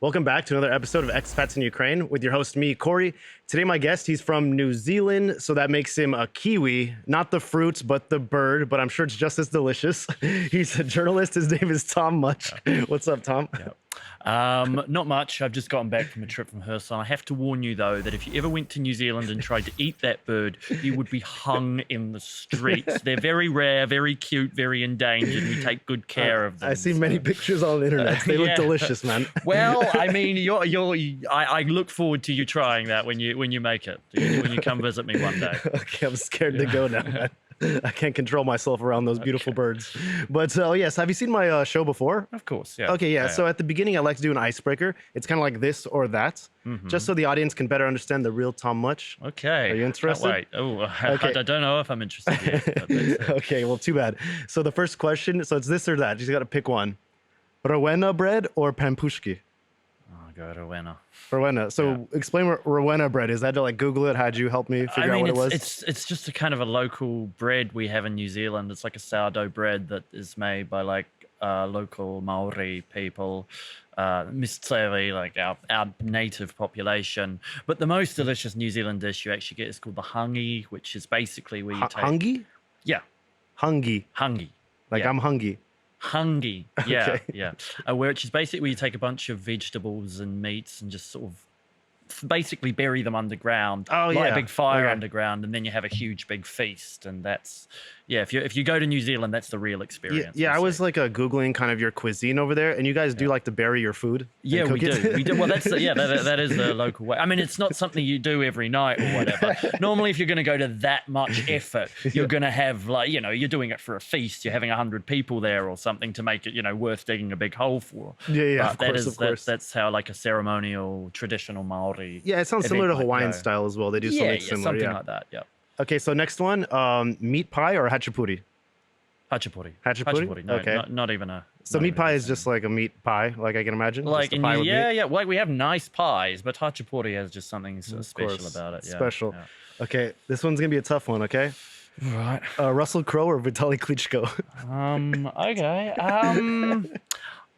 Welcome back to another episode of Expats in Ukraine with your host, me, Corey. Today, my guest, he's from New Zealand, so that makes him a Kiwi, not the fruit, but the bird, but I'm sure it's just as delicious. He's a journalist. His name is Tom Mutch. What's up, Tom? Yep. Not much. I've just gotten back from a trip from Hon. I have to warn you, though, that if you ever went to New Zealand and tried to eat that bird, you would be hung in the streets. They're very rare, very cute, very endangered. We take good care of them. I see many pictures on the internet. They look delicious, man. Well, I mean, I look forward to you trying that when you make it, when you come visit me one day. Okay, I'm scared to go now, man. I can't control myself around those beautiful birds. But yes, have you seen my show before? Of course, yeah. Okay, yeah. So at the beginning, I like to do an icebreaker. It's kind of like this or that, just so the audience can better understand the real Tom Mutch. Okay. Are you interested? Wait. Oh, okay. I don't know if I'm interested yet. Okay, well, too bad. So the first question, so it's this or that. You just got to pick one. Rowena bread or pampushki? Oh, go Rowena. Rowena. So explain what Rowena bread is. I had to like Google it. How'd you help me figure out what it was? It's just a kind of a local bread we have in New Zealand. It's like a sourdough bread that is made by like local Maori people, Misteri, like our native population. But the most delicious New Zealand dish you actually get is called the hangi, which is basically where you take... Hangi? Yeah. Hangi. Hangi. Like I'm hungry. Hangi, yeah, Okay. yeah. Which is basically where you take a bunch of vegetables and meats and just sort of basically bury them underground, light a big fire underground, and then you have a huge big feast. And that's, yeah, if you go to New Zealand, that's the real experience. Yeah, I was like Googling kind of your cuisine over there, and you guys do like to bury your food. Yeah, we do. We do. Well, that's that is the local way. I mean, it's not something you do every night or whatever. Normally, if you're going to go to that much effort, you're going to have like, you're doing it for a feast. You're having 100 people there or something to make it, worth digging a big hole for. Yeah, but of course. That's how like a ceremonial, traditional Maori. Yeah, it sounds similar to Hawaiian style as well. They do something similar. Something like that. Yeah. Okay, so next one, meat pie or hachapuri? Hachapuri. Hachapuri? No, okay. not even a... So meat pie is just like a meat pie, like I can imagine? Like, like we have nice pies, but hachapuri has just something special about it. Yeah. Special. Yeah. Okay, this one's going to be a tough one, okay? Right. Russell Crowe or Vitaly Klitschko? Okay.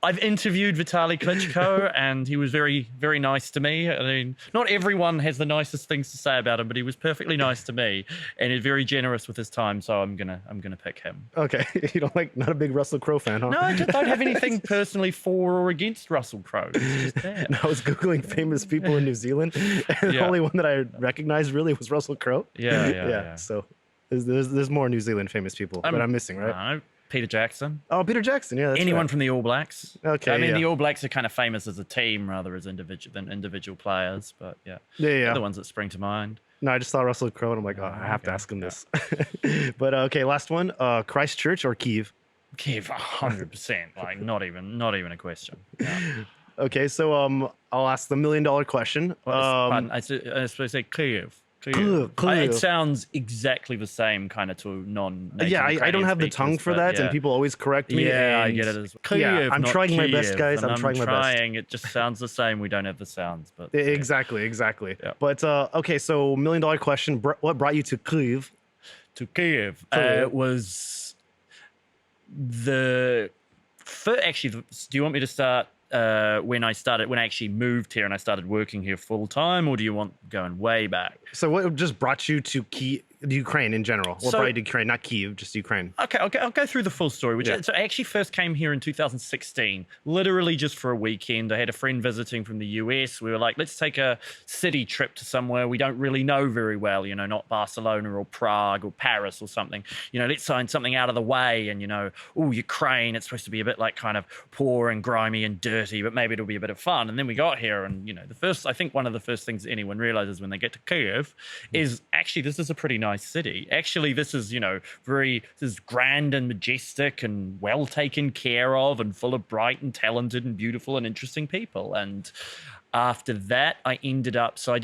I've interviewed Vitaly Klitschko, and he was very, very nice to me. I mean, not everyone has the nicest things to say about him, but he was perfectly nice to me, and he's very generous with his time. So I'm gonna pick him. Okay, you don't not a big Russell Crowe fan, huh? No, I just don't have anything personally for or against Russell Crowe. It's just there. And I was googling famous people in New Zealand, and the only one that I recognized really was Russell Crowe. Yeah. So there's more New Zealand famous people that I'm missing, right? Peter Jackson. Oh, Peter Jackson. Yeah, that's anyone right. from the All Blacks. Okay. I mean, the All Blacks are kind of famous as a team rather as individual players, but yeah. Yeah. The ones that spring to mind. No, I just saw Russell Crowe, and I'm like, I have to ask him this. But okay, last one. Christchurch or Kyiv? Kyiv, 100%. Like not even a question. Yeah. Okay, so I'll ask the $1 million question. Pardon, I suppose I say Kyiv. It sounds exactly the same kind of to non-native Ukrainian I don't have the tongue for that, and people always correct me. Yeah, I get it as well. Kyiv, I'm trying my best, guys. I'm trying my best. It just sounds the same. We don't have the sounds, but exactly. Yeah. But okay, so $1 million question. What brought you to Kyiv? To Kyiv, it was the first. Actually, do you want me to start? When I actually moved here and I started working here full time, or do you want going way back? So what just brought you to Ukraine in general? What brought you to Ukraine, not Kyiv, just Ukraine? Okay, I'll go through the full story. So I actually first came here in 2016, literally just for a weekend. I had a friend visiting from the US. We were like, let's take a city trip to somewhere we don't really know very well, not Barcelona or Prague or Paris or something. Let's find something out of the way. And, Ukraine, it's supposed to be a bit like kind of poor and grimy and dirty, but maybe it'll be a bit of fun. And then we got here and, I think one of the first things anyone realizes when they get to Kyiv is actually this is a pretty nice city. Actually, this is, this is grand and majestic and well taken care of and full of bright and talented and beautiful and interesting people. And after that, I did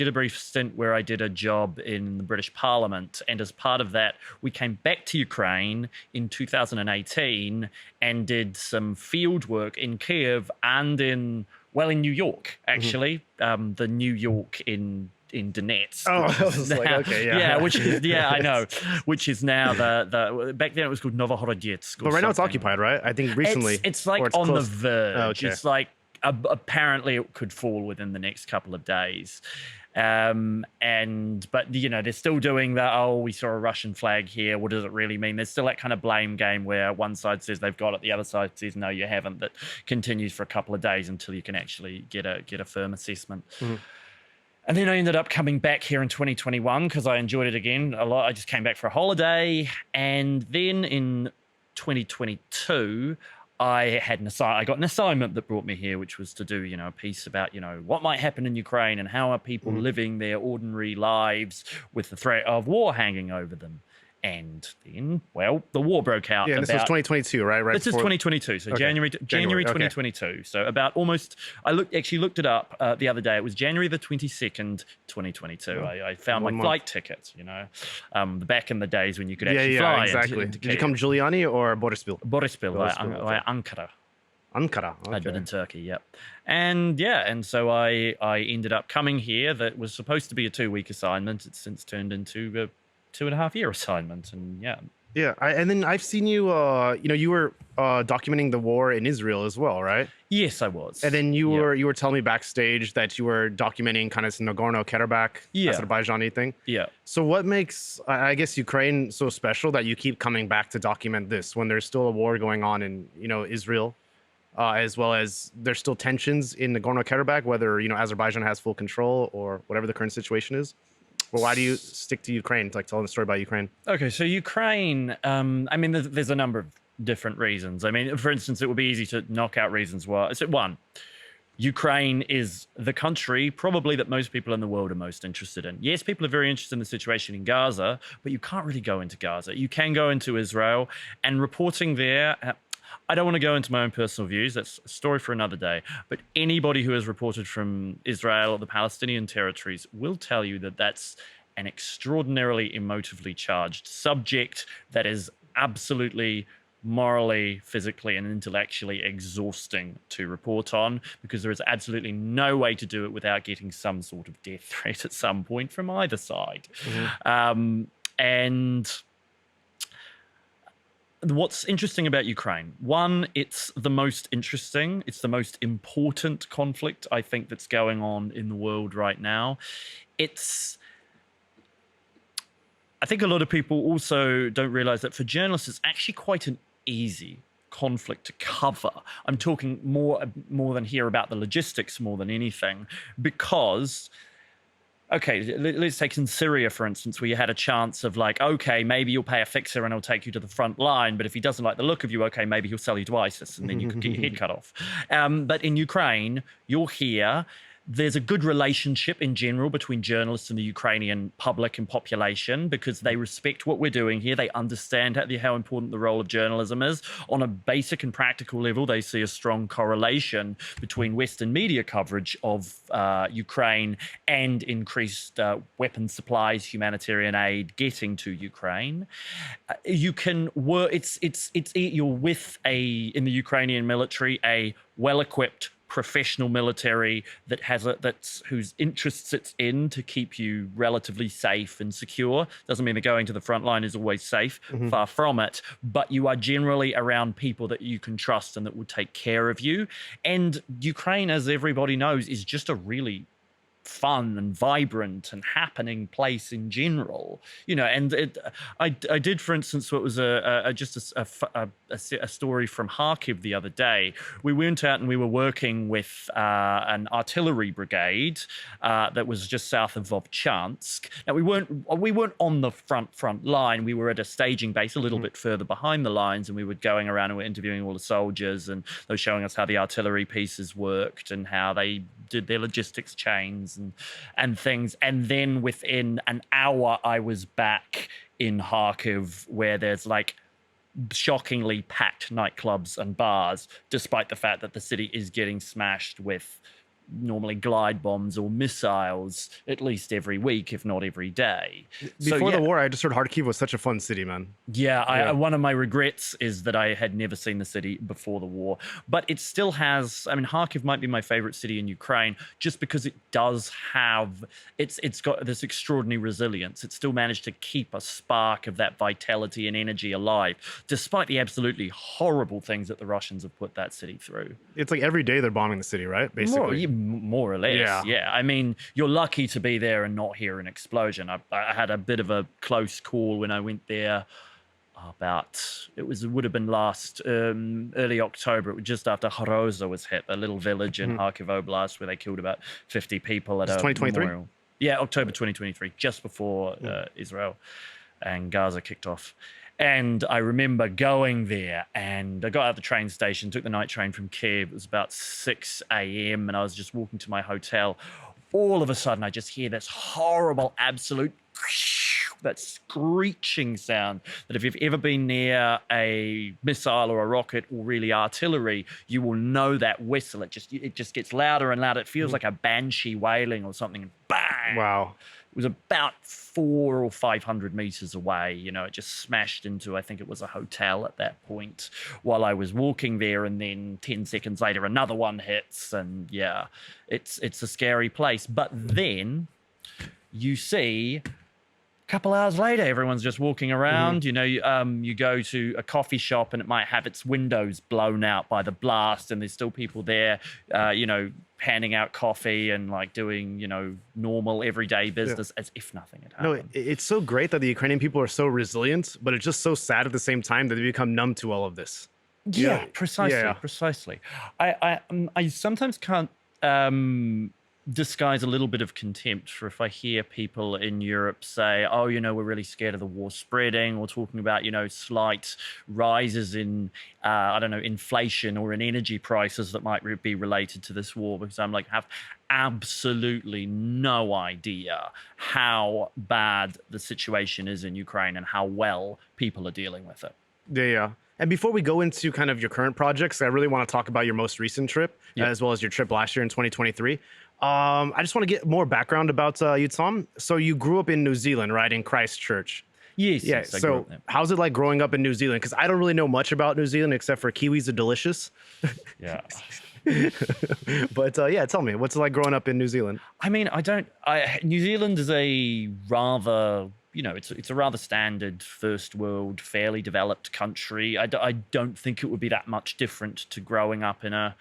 a brief stint where I did a job in the British Parliament. And as part of that, we came back to Ukraine in 2018 and did some field work in Kyiv and in New York, actually. The New York in Donetsk. Oh, I was like, okay, yeah. Yeah, I know. Which is now the back then it was called Novohorodetsk. But right now it's occupied, right? I think recently. It's like on the verge. Oh, okay. It's like apparently it could fall within the next couple of days. But they're still doing that. Oh, we saw a Russian flag here. What does it really mean? There's still that kind of blame game where one side says they've got it, the other side says no, you haven't. That continues for a couple of days until you can actually get a firm assessment. And then I ended up coming back here in 2021 because I enjoyed it again a lot. I just came back for a holiday. And then in 2022, I got an assignment that brought me here, which was to do, a piece about, what might happen in Ukraine and how are people living their ordinary lives with the threat of war hanging over them. And then, well, the war broke out. Yeah, this was 2022, right? This is 2022, so okay. January 2022. Okay. So about almost, I looked it up the other day. It was January the 22nd, 2022. Oh, I found my flight ticket, back in the days when you could actually fly. Exactly. Did you come Giuliani or Borispil? Borispil, Ankara. Ankara. Okay. I'd been in Turkey, yep. And so I ended up coming here. That was supposed to be a 2-week assignment. It's since turned into a 2.5-year assignment, and and then I've seen you you were documenting the war in Israel as well, right? Yes, I was. And then you were telling me backstage that you were documenting kind of Nagorno-Karabakh Azerbaijani thing. So what makes I guess Ukraine so special that you keep coming back to document this when there's still a war going on in Israel, as well as there's still tensions in Nagorno-Karabakh, whether Azerbaijan has full control or whatever the current situation is? Well, why do you stick to Ukraine, like telling the story about Ukraine? Okay, so Ukraine, there's a number of different reasons. For instance, it would be easy to knock out reasons why. So one, Ukraine is the country probably that most people in the world are most interested in. Yes, people are very interested in the situation in Gaza, but you can't really go into Gaza. You can go into Israel, and reporting there... I don't want to go into my own personal views. That's a story for another day. But anybody who has reported from Israel or the Palestinian territories will tell you that that's an extraordinarily emotively charged subject that is absolutely morally, physically, and intellectually exhausting to report on, because there is absolutely no way to do it without getting some sort of death threat at some point from either side. And what's interesting about Ukraine, one, it's the most interesting, it's the most important conflict, I think, that's going on in the world right now. I think a lot of people also don't realize that for journalists, it's actually quite an easy conflict to cover. I'm talking more than here about the logistics more than anything, because... Okay, let's take in Syria, for instance, where you had a chance of maybe you'll pay a fixer and he'll take you to the front line, but if he doesn't like the look of you, okay, maybe he'll sell you to ISIS and then you could get your head cut off. But in Ukraine, you're here. There's a good relationship in general between journalists and the Ukrainian public and population because they respect what we're doing here. They understand how important the role of journalism is. On a basic and practical level, they see a strong correlation between Western media coverage of Ukraine and increased weapons supplies, humanitarian aid getting to Ukraine. You can work. You're with in the Ukrainian military a well-equipped professional military that's whose interests it's in to keep you relatively safe and secure. Doesn't mean that going to the front line is always safe, far from it, but you are generally around people that you can trust and that will take care of you. And Ukraine, as everybody knows, is just a really fun and vibrant and happening place in general, and I did, for instance, what was a story from Kharkiv the other day. We went out and we were working with an artillery brigade that was just south of Vovchansk. Now we weren't on the front line. We were at a staging base a little bit further behind the lines, and we were going around and we were interviewing all the soldiers, and they were showing us how the artillery pieces worked and how they did their logistics chains and things. And then within an hour, I was back in Kharkiv, where there's shockingly packed nightclubs and bars, despite the fact that the city is getting smashed with normally glide bombs or missiles at least every week, if not every day. Before the war, I just heard Kharkiv was such a fun city, man. Yeah, one of my regrets is that I had never seen the city before the war. But it still has, I mean, Kharkiv might be my favorite city in Ukraine just because it does have, it's got this extraordinary resilience. It still managed to keep a spark of that vitality and energy alive, despite the absolutely horrible things that the Russians have put that city through. It's like every day they're bombing the city, right? Basically. More or less, yeah. I mean, you're lucky to be there and not hear an explosion. I had a bit of a close call when I went there it would have been last early October. It was just after Horoza was hit, a little village in Kharkiv Oblast where they killed about 50 people at a 2023? memorial. Yeah, October 2023, just before Israel and Gaza kicked off. And I remember going there, and I got out of the train station, took the night train from Kiev. It was about 6 a.m. and I was just walking to my hotel. All of a sudden, I just hear this horrible, absolute, that screeching sound that if you've ever been near a missile or a rocket or really artillery, you will know that whistle. It just gets louder and louder. It feels like a banshee wailing or something. And bang! Wow. It was about 400 or 500 meters away. You know, it just smashed into, I think it was a hotel at that point while I was walking there. And then 10 seconds later, another one hits. And yeah, it's a scary place. But then you see, a couple hours later, everyone's just walking around. You know, you go to a coffee shop and it might have its windows blown out by the blast, and there's still people there, you know, handing out coffee and like doing, you know, normal everyday business as if nothing had happened. No, it's so great that the Ukrainian people are so resilient, but it's just so sad at the same time that they become numb to all of this. Yeah, precisely. I sometimes can't disguise a little bit of contempt for if I hear people in Europe say, oh, you know, we're really scared of the war spreading, or talking about, you know, slight rises in, I don't know, inflation or in energy prices that might be related to this war, because I'm like, have absolutely no idea how bad the situation is in Ukraine and how well people are dealing with it. Yeah. And before we go into kind of your current projects, I really want to talk about your most recent trip, as well as your trip last year in 2023. I just want to get more background about you, Tom. So you grew up in New Zealand, right, in Christchurch? Yes. Yeah. Yes, So how's it like growing up in New Zealand? Because I don't really know much about New Zealand except for kiwis are delicious. Yeah. But yeah, tell me, what's it like growing up in New Zealand? I mean, New Zealand is a rather, you know, it's a rather standard first world, fairly developed country. I don't think it would be that much different to growing up in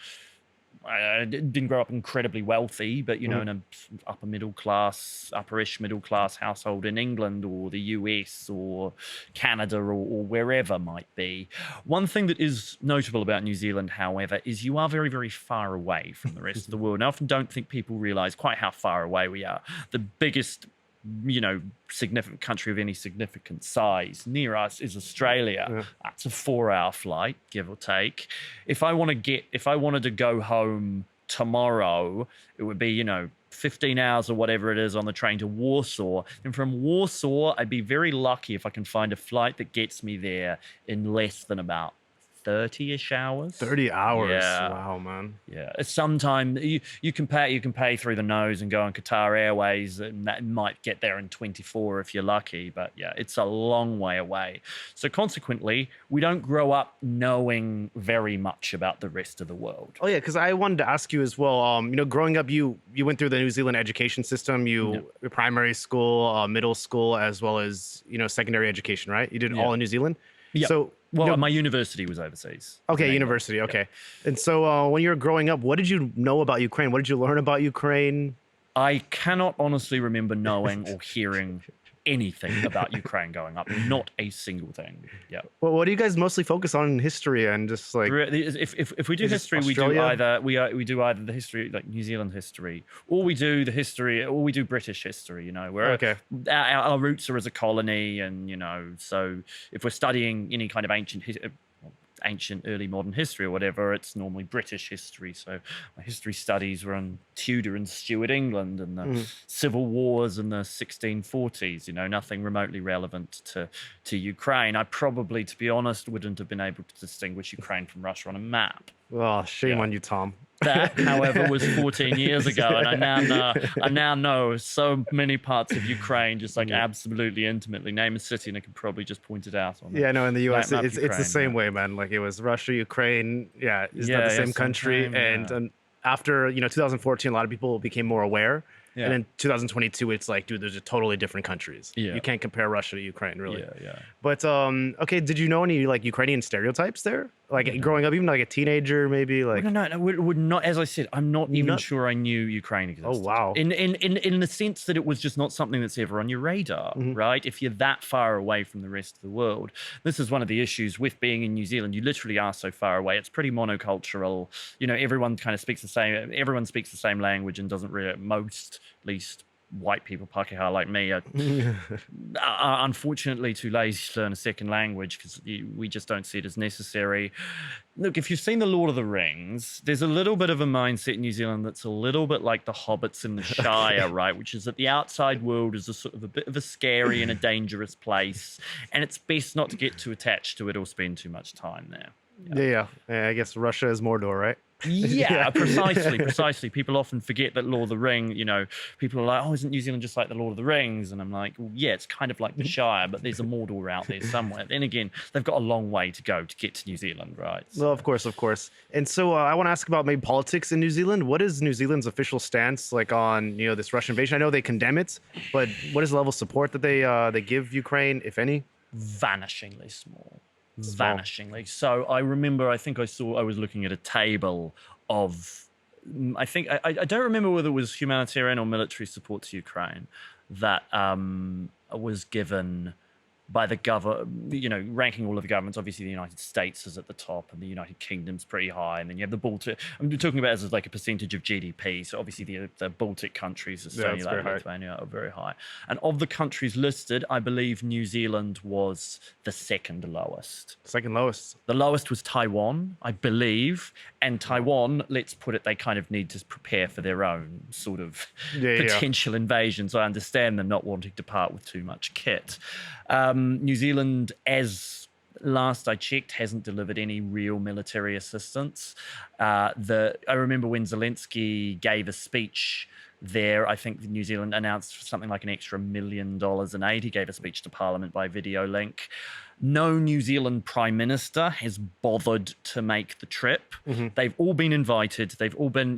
I didn't grow up incredibly wealthy, but, you know, in an upperish middle class household in England or the US or Canada or wherever might be. One thing that is notable about New Zealand, however, is you are very, very far away from the rest of the world. And I often don't think people realize quite how far away we are. The biggest, you know, significant country of any significant size near us is Australia. That's a 4-hour flight, give or take. If I wanted to go home tomorrow, it would be, you know, 15 hours or whatever it is on the train to Warsaw. And from Warsaw, I'd be very lucky if I can find a flight that gets me there in less than about 30-ish hours. 30 hours. Yeah. Wow, man. Yeah. Sometimes you can pay through the nose and go on Qatar Airways, and that might get there in 24 if you're lucky. But yeah, it's a long way away. So consequently, we don't grow up knowing very much about the rest of the world. Oh yeah, because I wanted to ask you as well. You know, growing up, you went through the New Zealand education system. Your primary school, middle school, as well as, you know, secondary education, right? You did it all in New Zealand. Yeah. So, well, you know, my university was overseas. Okay, university. Okay. And so when you were growing up, what did you know about Ukraine? What did you learn about Ukraine? I cannot honestly remember knowing or hearing anything about Ukraine going up. Not a single thing. Yeah. Well, what do you guys mostly focus on in history and just like? If we do history, we do either the history, like New Zealand history, or we do British history. You know, where our roots are as a colony, and, you know, so if we're studying any kind of ancient early modern history or whatever, it's normally British history. So my history studies were on Tudor and Stuart England and the civil wars in the 1640s, you know, nothing remotely relevant to Ukraine. I probably, to be honest, wouldn't have been able to distinguish Ukraine from Russia on a map. Oh, shame on you, Tom. That, however, was 14 years ago, and I now know so many parts of Ukraine, just like absolutely intimately. Name a city, and I could probably just point it out on. Yeah, no, in the U.S. map it's Ukraine, the same yeah. way, man. Like it was Russia, Ukraine. Yeah, it's not Yeah, the yeah, same same country. time, And yeah. after 2014, a lot of people became more aware. Yeah. And then 2022, it's like, dude, there's a totally different countries. Yeah. You can't compare Russia to Ukraine, really. Yeah, yeah. But okay, did you know any like Ukrainian stereotypes there? Like growing up, even like a teenager, maybe like. No, we're not. As I said, I'm not even Not- sure I knew Ukraine existed. Oh, wow. In the sense that it was just not something that's ever on your radar, right? If you're that far away from the rest of the world, this is one of the issues with being in New Zealand. You literally are so far away. It's pretty monocultural. Everyone kind of speaks the same. Everyone speaks the same language and doesn't really. Most, at least. White people, Pakeha like me, are unfortunately too lazy to learn a second language because we just don't see it as necessary. Look, if you've seen The Lord of the Rings, there's a little bit of a mindset in New Zealand that's a little bit like the hobbits in the Shire, right? Which is that the outside world is a sort of a bit of a scary and a dangerous place, and it's best not to get too attached to it or spend too much time there. Yeah. I guess Russia is Mordor, right? Yeah, precisely. People often forget that Lord of the Ring, people are like, oh, isn't New Zealand just like the Lord of the Rings? And I'm like, well, yeah, it's kind of like the Shire, but there's a Mordor out there somewhere. Then again, they've got a long way to go to get to New Zealand, right? So, Well, of course. And so I want to ask about maybe politics in New Zealand. What is New Zealand's official stance like on, this Russian invasion? I know they condemn it, but what is the level of support that they give Ukraine, if any? vanishingly small. Vanishingly. So I remember, I was looking at a table of, I don't remember whether it was humanitarian or military support to Ukraine that was given by the ranking all of the governments. Obviously, the United States is at the top, and the United Kingdom's pretty high, and then you have the Baltic. I'm talking about as like a percentage of GDP. So obviously, the Baltic countries, Estonia, Latvia, Lithuania, are very high. And of the countries listed, I believe New Zealand was the second lowest. Second lowest. The lowest was Taiwan, I believe. And Taiwan, let's put it, they kind of need to prepare for their own sort of potential invasions. I understand them not wanting to part with too much kit. New Zealand, as last I checked, hasn't delivered any real military assistance. I remember when Zelensky gave a speech there, I think New Zealand announced something like an extra $1 million in aid. He gave a speech to Parliament by video link. No New Zealand Prime Minister has bothered to make the trip. Mm-hmm. They've all been invited. They've all been,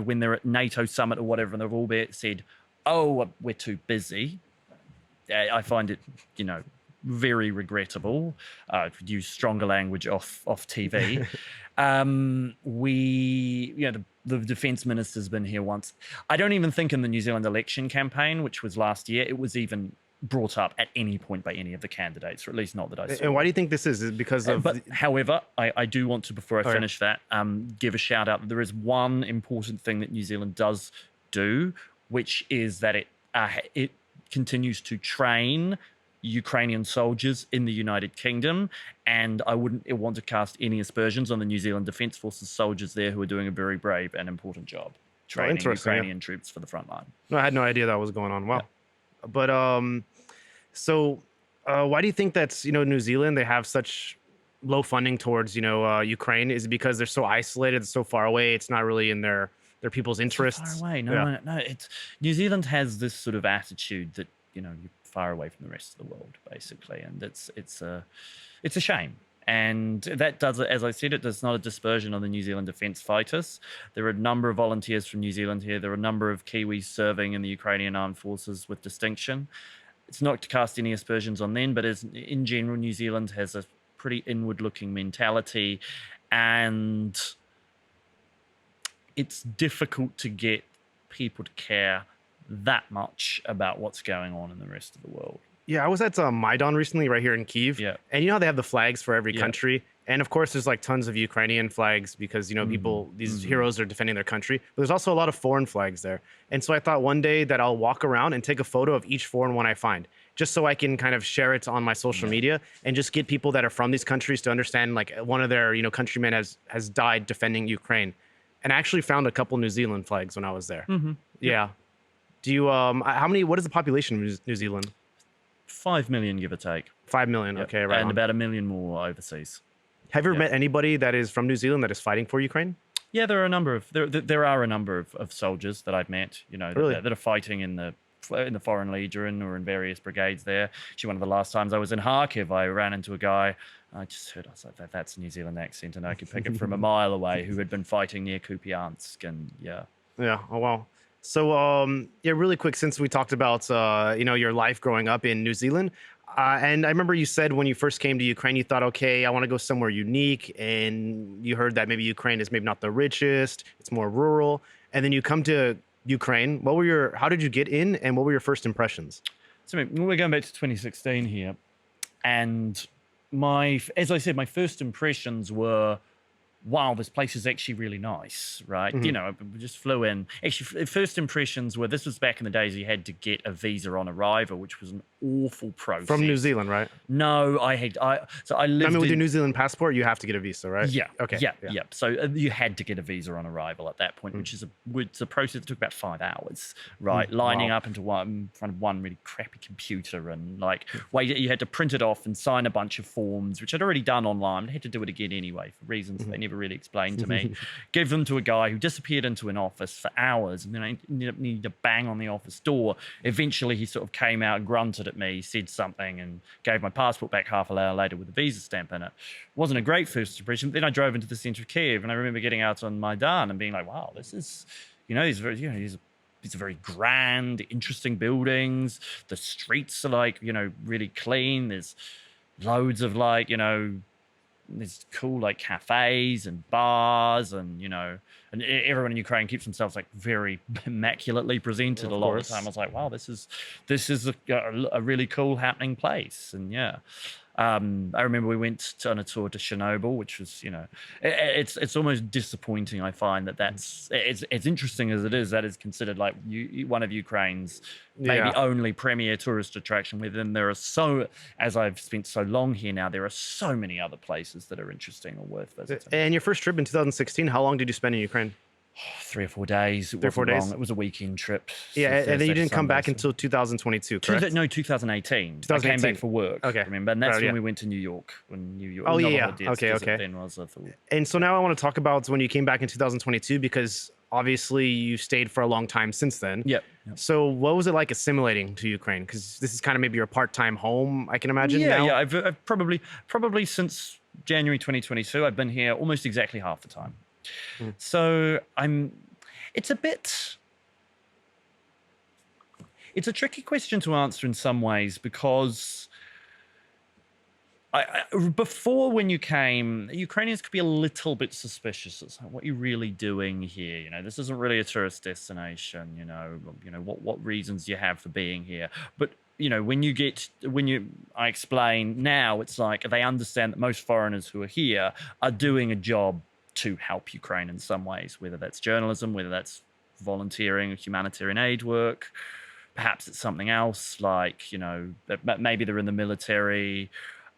when they're at NATO summit or whatever, and they've all said, oh, we're too busy. I find it, very regrettable. Use stronger language off TV. The defense minister's been here once. I don't even think in the New Zealand election campaign, which was last year, it was even brought up at any point by any of the candidates, or at least not that I saw. And why do you think this is? Is it because of... However, I do want to, before I finish that, give a shout out that there is one important thing that New Zealand does do, which is that it continues to train Ukrainian soldiers in the United Kingdom, and I wouldn't want to cast any aspersions on the New Zealand Defence Forces soldiers there who are doing a very brave and important job training Ukrainian troops for the front line. No, I had no idea that was going on. Wow. Yeah. But so why do you think that's New Zealand, they have such low funding towards Ukraine? Is it because they're so isolated, so far away, it's not really in their people's interests? So far away. No. It's New Zealand has this sort of attitude that you're far away from the rest of the world, basically, and it's a shame. And that does, as I said, it does not a dispersion on the New Zealand defence fighters. There are a number of volunteers from New Zealand here. There are a number of Kiwis serving in the Ukrainian armed forces with distinction. It's not to cast any aspersions on them, but in general, New Zealand has a pretty inward-looking mentality, and it's difficult to get people to care that much about what's going on in the rest of the world. Yeah, I was at Maidan recently, right here in Kyiv. Yeah. And how they have the flags for every country. And of course, there's like tons of Ukrainian flags because, these heroes are defending their country. But there's also a lot of foreign flags there. And so I thought one day that I'll walk around and take a photo of each foreign one I find, just so I can kind of share it on my social media and just get people that are from these countries to understand, like, one of their, countrymen has died defending Ukraine. And I actually found a couple New Zealand flags when I was there. Mm-hmm. Yeah. Do you, what is the population of New Zealand? 5 million, give or take. 5 million, okay, right. And about 1 million more overseas. Have you ever met anybody that is from New Zealand that is fighting for Ukraine? Yeah, there are a number of there are a number of soldiers that I've met, you know, Really? that are fighting in the Foreign Legion or in various brigades there. Actually, one of the last times I was in Kharkiv, I ran into a guy. I just heard, I was like, that's a New Zealand accent, and I could pick it from a mile away, who had been fighting near Kupiansk, and yeah. Yeah. Oh wow. So yeah, really quick, since we talked about your life growing up in New Zealand, and I remember you said when you first came to Ukraine, you thought, okay, I want to go somewhere unique, and you heard that maybe Ukraine is maybe not the richest, it's more rural, and then you come to Ukraine. How did you get in, and what were your first impressions? So we're going back to 2016 here, and as I said, my first impressions were, wow, this place is actually really nice, right? You know, we just flew in. Actually, first impressions were, this was back in the days you had to get a visa on arrival, which was an awful process. From New Zealand, right? No, so I lived with your New Zealand passport, you have to get a visa, right? Yeah. Okay. Yeah. So you had to get a visa on arrival at that point, which is a process that took about 5 hours, right? Lining up into in front of one really crappy computer, and you had to print it off and sign a bunch of forms, which I'd already done online. I had to do it again anyway for reasons they never really explained to me. Give them to a guy who disappeared into an office for hours, and then I ended up needing to bang on the office door. Eventually, he sort of came out, grunted at me, said something, and gave my passport back half an hour later with a visa stamp in it. Wasn't a great first impression. Then I drove into the center of Kiev, and I remember getting out on Maidan and being like, wow, this is, these are very grand, interesting buildings. The streets are really clean. There's loads of there's cool cafes and bars, and and everyone in Ukraine keeps themselves very immaculately presented a lot of the time. I was like, wow, this is a really cool happening place. And yeah, I remember we went on a tour to Chernobyl, which was it's almost disappointing. I find that's as interesting as it is. That is considered one of Ukraine's maybe only premier tourist attraction. Within there are as I've spent so long here now, there are so many other places that are interesting or worth visiting. And your first trip in 2016, how long did you spend in Ukraine? 3 or 4 days. It wasn't long. It was a weekend trip. Yeah, and then you didn't come back until 2022, correct? No, 2018. I came back for work. Okay. Remember? And that's when we went to New York. Oh, yeah. Okay. Then was, I thought. And so now I want to talk about when you came back in 2022, because obviously you stayed for a long time since then. Yep. So what was it like assimilating to Ukraine? Because this is kind of maybe your part-time home, I can imagine. Yeah, now. yeah. I've probably since January 2022, I've been here almost exactly half the time. So it's a tricky question to answer in some ways, because before, when you came, Ukrainians could be a little bit suspicious. It's like, what are you really doing here? This isn't really a tourist destination. What reasons do you have for being here? But I explain now, it's like they understand that most foreigners who are here are doing a job to help Ukraine in some ways, whether that's journalism, whether that's volunteering, humanitarian aid work. Perhaps it's something else, maybe they're in the military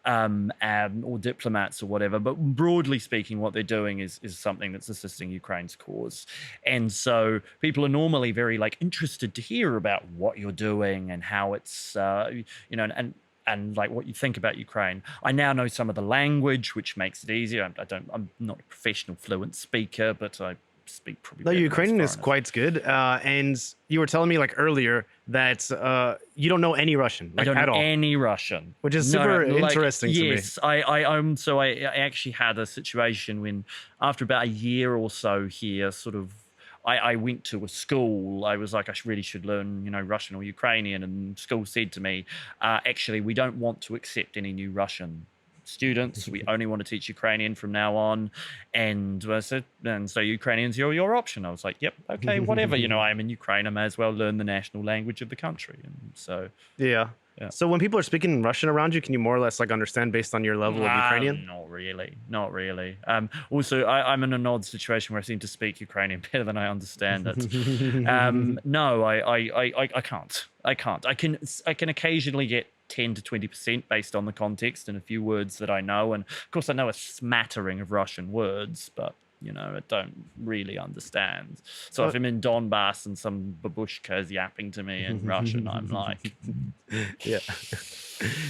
or diplomats or whatever. But broadly speaking, what they're doing is something that's assisting Ukraine's cause. And so people are normally very interested to hear about what you're doing and how it's, and what you think about Ukraine. I now know some of the language, which makes it easier. I'm not a professional fluent speaker, but I speak probably. No, Ukrainian is quite good. And you were telling me earlier that you don't know any Russian, I don't at know all. any Russian, which is super interesting to me. Yes, I actually had a situation when, after about a year or so here, I went to a school. I was like, I really should learn, Russian or Ukrainian. And school said to me, actually, we don't want to accept any new Russian students. We only want to teach Ukrainian from now on. And I said, and so Ukrainian's your option. I was like, yep, okay, whatever. I'm in Ukraine. I may as well learn the national language of the country. And so, yeah. So when people are speaking Russian around you, can you more or less understand based on your level of Ukrainian? Not really. Also, I'm in an odd situation where I seem to speak Ukrainian better than I understand it. No, I can't. I can occasionally get 10 to 20% based on the context and a few words that I know. And of course, I know a smattering of Russian words, but I don't really understand. So if I'm in Donbass and some babushka is yapping to me in Russian, I'm like, yeah.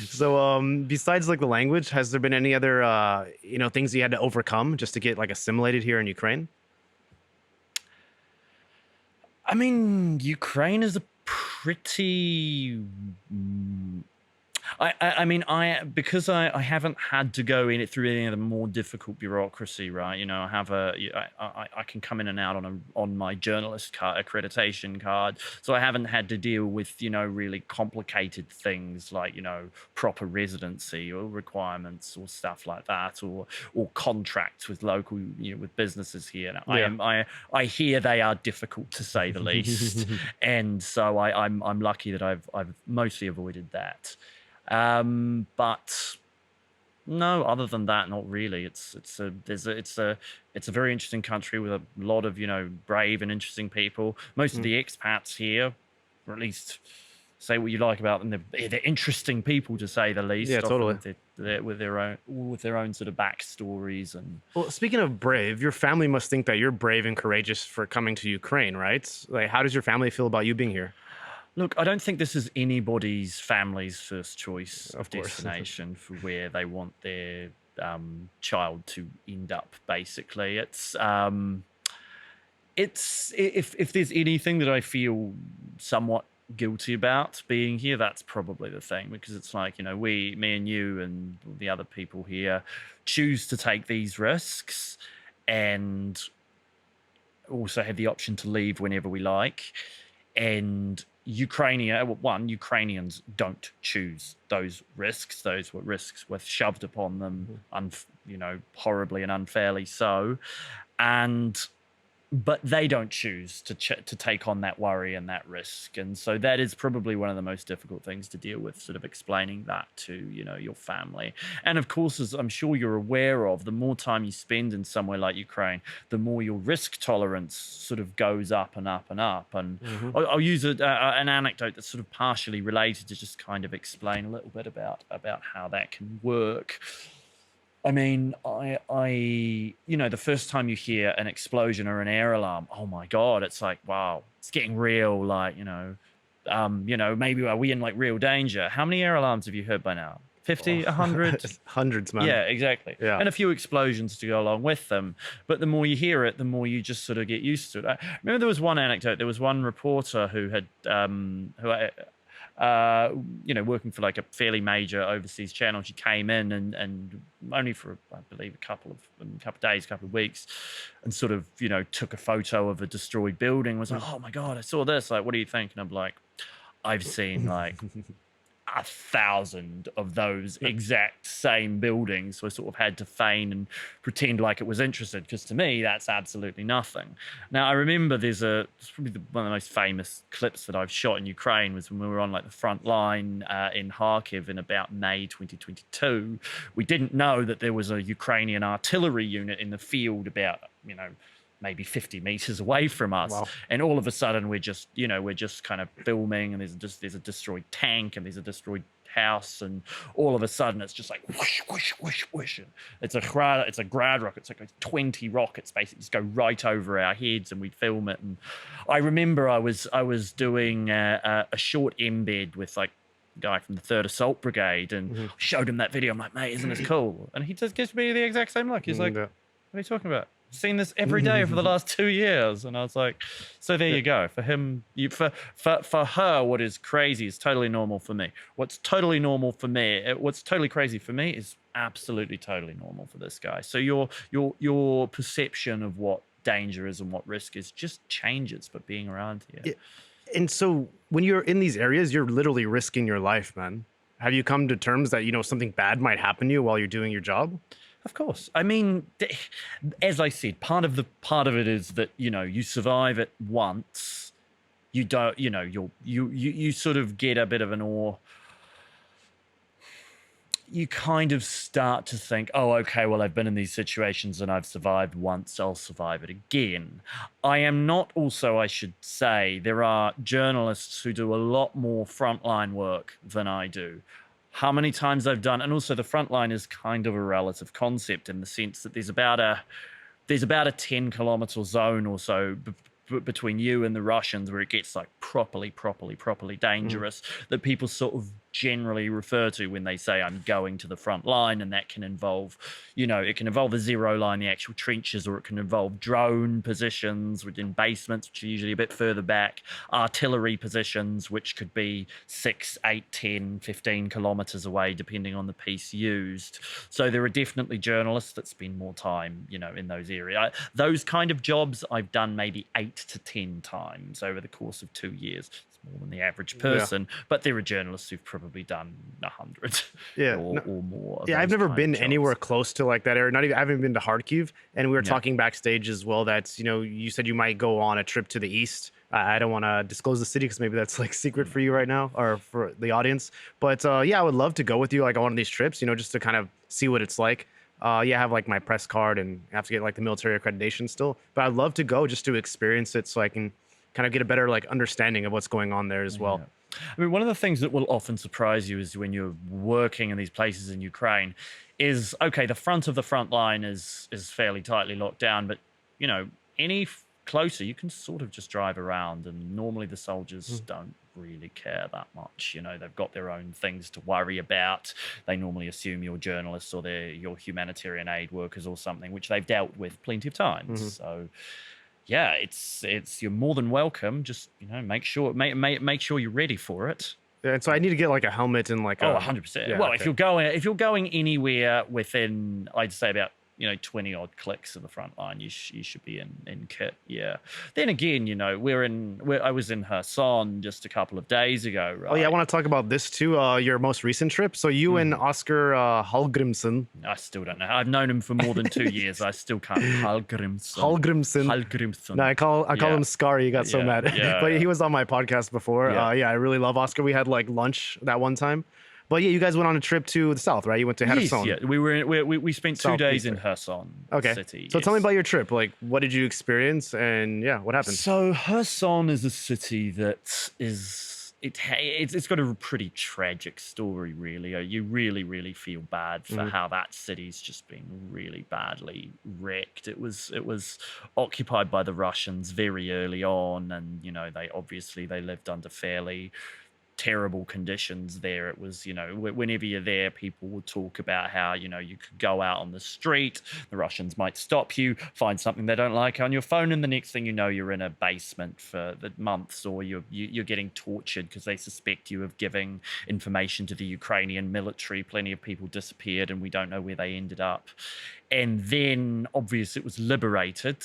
So besides the language, has there been any other things you had to overcome just to get assimilated here in Ukraine? I mean, Ukraine is a pretty. I mean, because I haven't had to go in it through any of the more difficult bureaucracy, right? You know, I have I can come in and out on my journalist card, accreditation card, so I haven't had to deal with, you know, really complicated things like, you know, proper residency or requirements or stuff like that, or contracts with local, you know, with businesses here. Now, Yeah. I hear they are difficult to say the least, and so I'm lucky that I've mostly avoided that. But no, other than that, not really. It's a very interesting country with a lot of, you know, brave and interesting people. Most of the expats here, or at least say what you like about them, they're interesting people to say the least. Yeah, totally. Often with their own sort of backstories and. Well, speaking of brave, your family must think that you're brave and courageous for coming to Ukraine, right? Like, how does your family feel about you being here? Look, I don't think this is anybody's family's first choice Of course. destination for where they want their child to end up. Basically, it's if there's anything that I feel somewhat guilty about being here, that's probably the thing, because it's like, you know, me and you and the other people here choose to take these risks and also have the option to leave whenever we like. And Ukrainians don't choose those risks. Those were risks were shoved upon them, you know, horribly and unfairly so. But they don't choose to take on that worry and that risk. And so that is probably one of the most difficult things to deal with, sort of explaining that to, you know, your family. And of course, as I'm sure you're aware of, the more time you spend in somewhere like Ukraine, the more your risk tolerance sort of goes up and up and up. And I'll use an anecdote that's sort of partially related to just kind of explain a little bit about how that can work. I mean, you know, the first time you hear an explosion or an air alarm, oh my God, it's like, wow, it's getting real. Like, you know, maybe are we in like real danger? How many air alarms have you heard by now? 50, 100? Hundreds, man. Yeah, exactly. Yeah. And a few explosions to go along with them. But the more you hear it, the more you just sort of get used to it. I remember there was one anecdote. There was one reporter who had, you know, working for like a fairly major overseas channel. She came in and only for, I believe, a couple of days, couple of weeks, and sort of, you know, took a photo of a destroyed building. Was like, oh my God, I saw this. Like, what do you think? And I'm like, I've seen like 1,000 of those exact same buildings. So I sort of had to feign and pretend like it was interested, because to me, that's absolutely nothing. Now, I remember it's probably one of the most famous clips that I've shot in Ukraine was when we were on like the front line in Kharkiv in about May 2022. We didn't know that there was a Ukrainian artillery unit in the field about, you know, maybe 50 meters away from us. Wow. And all of a sudden we're just kind of filming, and there's a destroyed tank and there's a destroyed house, and all of a sudden it's just like whoosh, whoosh, whoosh, whoosh. It's a grad rocket. It's like 20 rockets basically just go right over our heads, and we'd film it. And I remember I was doing a short embed with like guy from the 3rd Assault Brigade, and showed him that video. I'm like, mate, isn't this cool? And he just gives me the exact same look. He's like, what are you talking about? Seen this every day for the last 2 years. And I was like, so there you go. For him, for her, what is crazy is totally normal for me. What's totally crazy for me is absolutely totally normal for this guy. So your perception of what danger is and what risk is just changes for being around here. Yeah. And so when you're in these areas, you're literally risking your life, man. Have you come to terms that, you know, something bad might happen to you while you're doing your job? Of course. I mean, as I said, part of it is that, you know, you survive it once. You don't, you know, you sort of get a bit of an awe. You kind of start to think, oh, okay, well, I've been in these situations and I've survived once, I'll survive it again. I am not also, I should say, there are journalists who do a lot more frontline work than I do. How many times I've done, and also the front line is kind of a relative concept in the sense that there's about a 10-kilometer zone or so between you and the Russians where it gets like properly dangerous, that people sort of generally refer to when they say I'm going to the front line, and that can involve, it can involve the zero line, the actual trenches, or it can involve drone positions within basements, which are usually a bit further back, artillery positions, which could be 6, 8, 10, 15 kilometers away, depending on the piece used. So there are definitely journalists that spend more time, in those areas. Those kind of jobs I've done maybe 8 to 10 times over the course of 2 years. More than the average person, but there are journalists who've probably done 100 or more. Yeah, I've never been anywhere close to like that area. Not even I haven't been to Kharkiv, and we were talking backstage as well that you said you might go on a trip to the east. I don't want to disclose the city because maybe that's like secret for you right now or for the audience. But yeah, I would love to go with you like on one of these trips. Just to kind of see what it's like. I have like my press card and I have to get like the military accreditation still. But I'd love to go just to experience it so I can kind of get a better like understanding of what's going on there as well. I mean, one of the things that will often surprise you is when you're working in these places in Ukraine is, okay, the front of the front line is fairly tightly locked down, but, any closer, you can sort of just drive around, and normally the soldiers don't really care that much. They've got their own things to worry about. They normally assume you're journalists or they're your humanitarian aid workers or something, which they've dealt with plenty of times. So yeah, it's you're more than welcome. Just make sure you're ready for it. Yeah, and so I need to get like a helmet and like 100%. Yeah, well, okay. if you're going anywhere within, I'd say about 20 odd clicks of the front line, you should be in kit. Yeah. Then again, I was in Kherson just a couple of days ago. Right? Oh yeah, I want to talk about this too. Your most recent trip. So you and Oscar Hallgrimsson. I still don't know. I've known him for more than 2 years. I still can't. Hallgrimsson. No, I call him Scary. He got so mad. But he was on my podcast before. I really love Oscar. We had like lunch that one time. But yeah, you guys went on a trip to the south, right? You went to Kherson. Yeah, we spent 2 days in Kherson City. So tell me about your trip. Like, what did you experience, and yeah, what happened? So Kherson is a city that it's got a pretty tragic story, really. You really, really feel bad for how that city's just been really badly wrecked. It was occupied by the Russians very early on, and they lived under fairly terrible conditions there. It was, whenever you're there, people would talk about how, you could go out on the street, the Russians might stop you, find something they don't like on your phone, and the next thing you know, you're in a basement for the months, or you're getting tortured because they suspect you of giving information to the Ukrainian military. Plenty of people disappeared, and we don't know where they ended up. And then, obviously, it was liberated.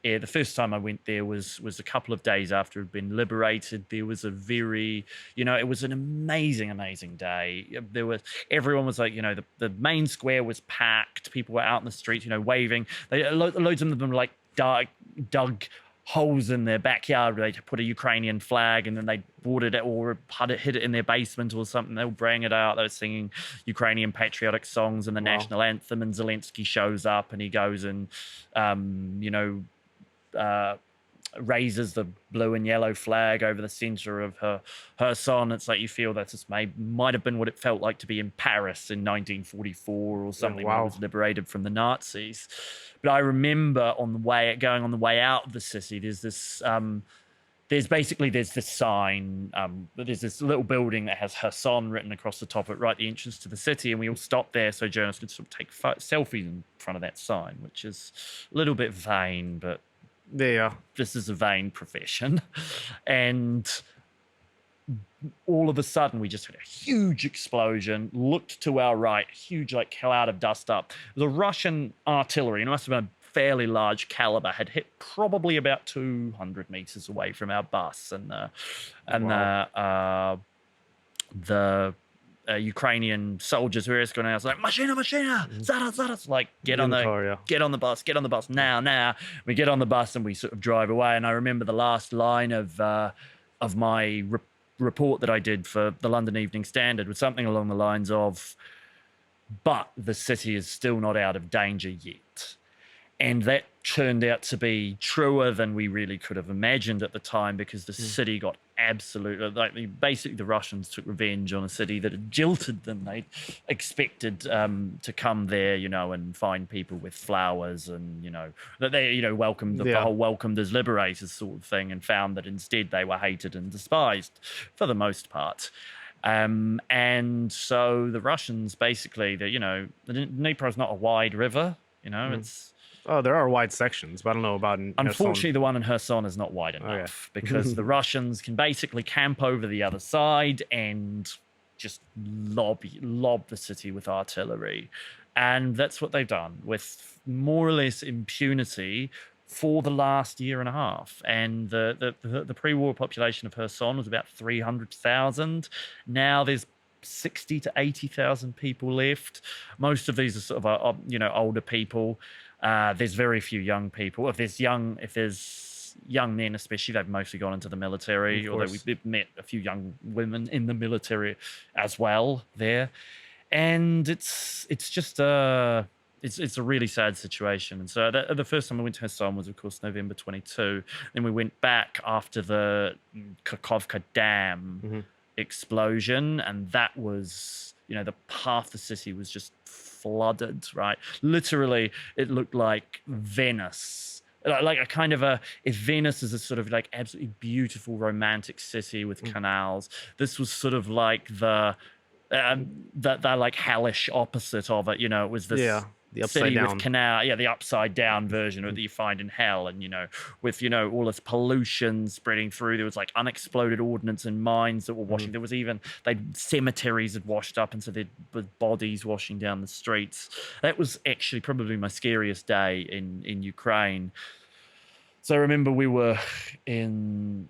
The first time I went there was a couple of days after it had been liberated. There was a very, it was an amazing, amazing day. Everyone was like, the main square was packed. People were out in the streets, waving. Loads of them like dug holes in their backyard where they put a Ukrainian flag, and then they bought it or hid it in their basement or something. They were bringing it out. They were singing Ukrainian patriotic songs and the national anthem, and Zelensky shows up and he goes and, raises the blue and yellow flag over the center of her son. It's like you feel that this might have been what it felt like to be in Paris in 1944 or something when it was liberated from the Nazis. But I remember going on the way out of the city, there's this there's this sign, there's this little building that has Kherson written across the top of it, right at the entrance to the city, and we all stopped there so journalists could sort of take selfies in front of that sign, which is a little bit vain, but this is a vain profession. And all of a sudden, we just had a huge explosion, looked to our right, huge like cloud of dust up. The Russian artillery, and it must have been a fairly large caliber, had hit probably about 200 meters away from our bus, and the Ukrainian soldiers who were escorting us like, machina, zaraz, like get on the bus now. We get on the bus and we sort of drive away. And I remember the last line of my report that I did for the London Evening Standard was something along the lines of, but the city is still not out of danger yet. And that turned out to be truer than we really could have imagined at the time, because the city got absolutely, basically the Russians took revenge on a city that had jilted them. They expected to come there, and find people with flowers, and, that they, welcomed, the whole welcomed as liberators sort of thing, and found that instead they were hated and despised for the most part. And so the Russians basically, the Dnipro is not a wide river. It's Oh, there are wide sections, but I don't know about in unfortunately the one in Kherson is not wide enough because the Russians can basically camp over the other side and just lob the city with artillery. And that's what they've done with more or less impunity for the last year and a half. And the pre-war population of Kherson was about 300,000. Now there's 60 to 80,000 people left. Most of these are sort of older people. There's very few young people. If there's young men, especially, they've mostly gone into the military. Although we've met a few young women in the military as well there, and it's just it's a really sad situation. And so the first time I went to Kherson was, of course, November 22. Then we went back after the Kakhovka Dam explosion, and that was, the half the city was just flooded, right? Literally, it looked like Venice. Like a kind of if Venice is a sort of like absolutely beautiful romantic city with canals, this was sort of like the like hellish opposite of it. It was this the upside city down with canal, the upside down version that you find in hell, and with all this pollution spreading through. There was like unexploded ordnance and mines that were washing. There was even cemeteries had washed up, and so there were bodies washing down the streets. That was actually probably my scariest day in Ukraine. So I remember we were in.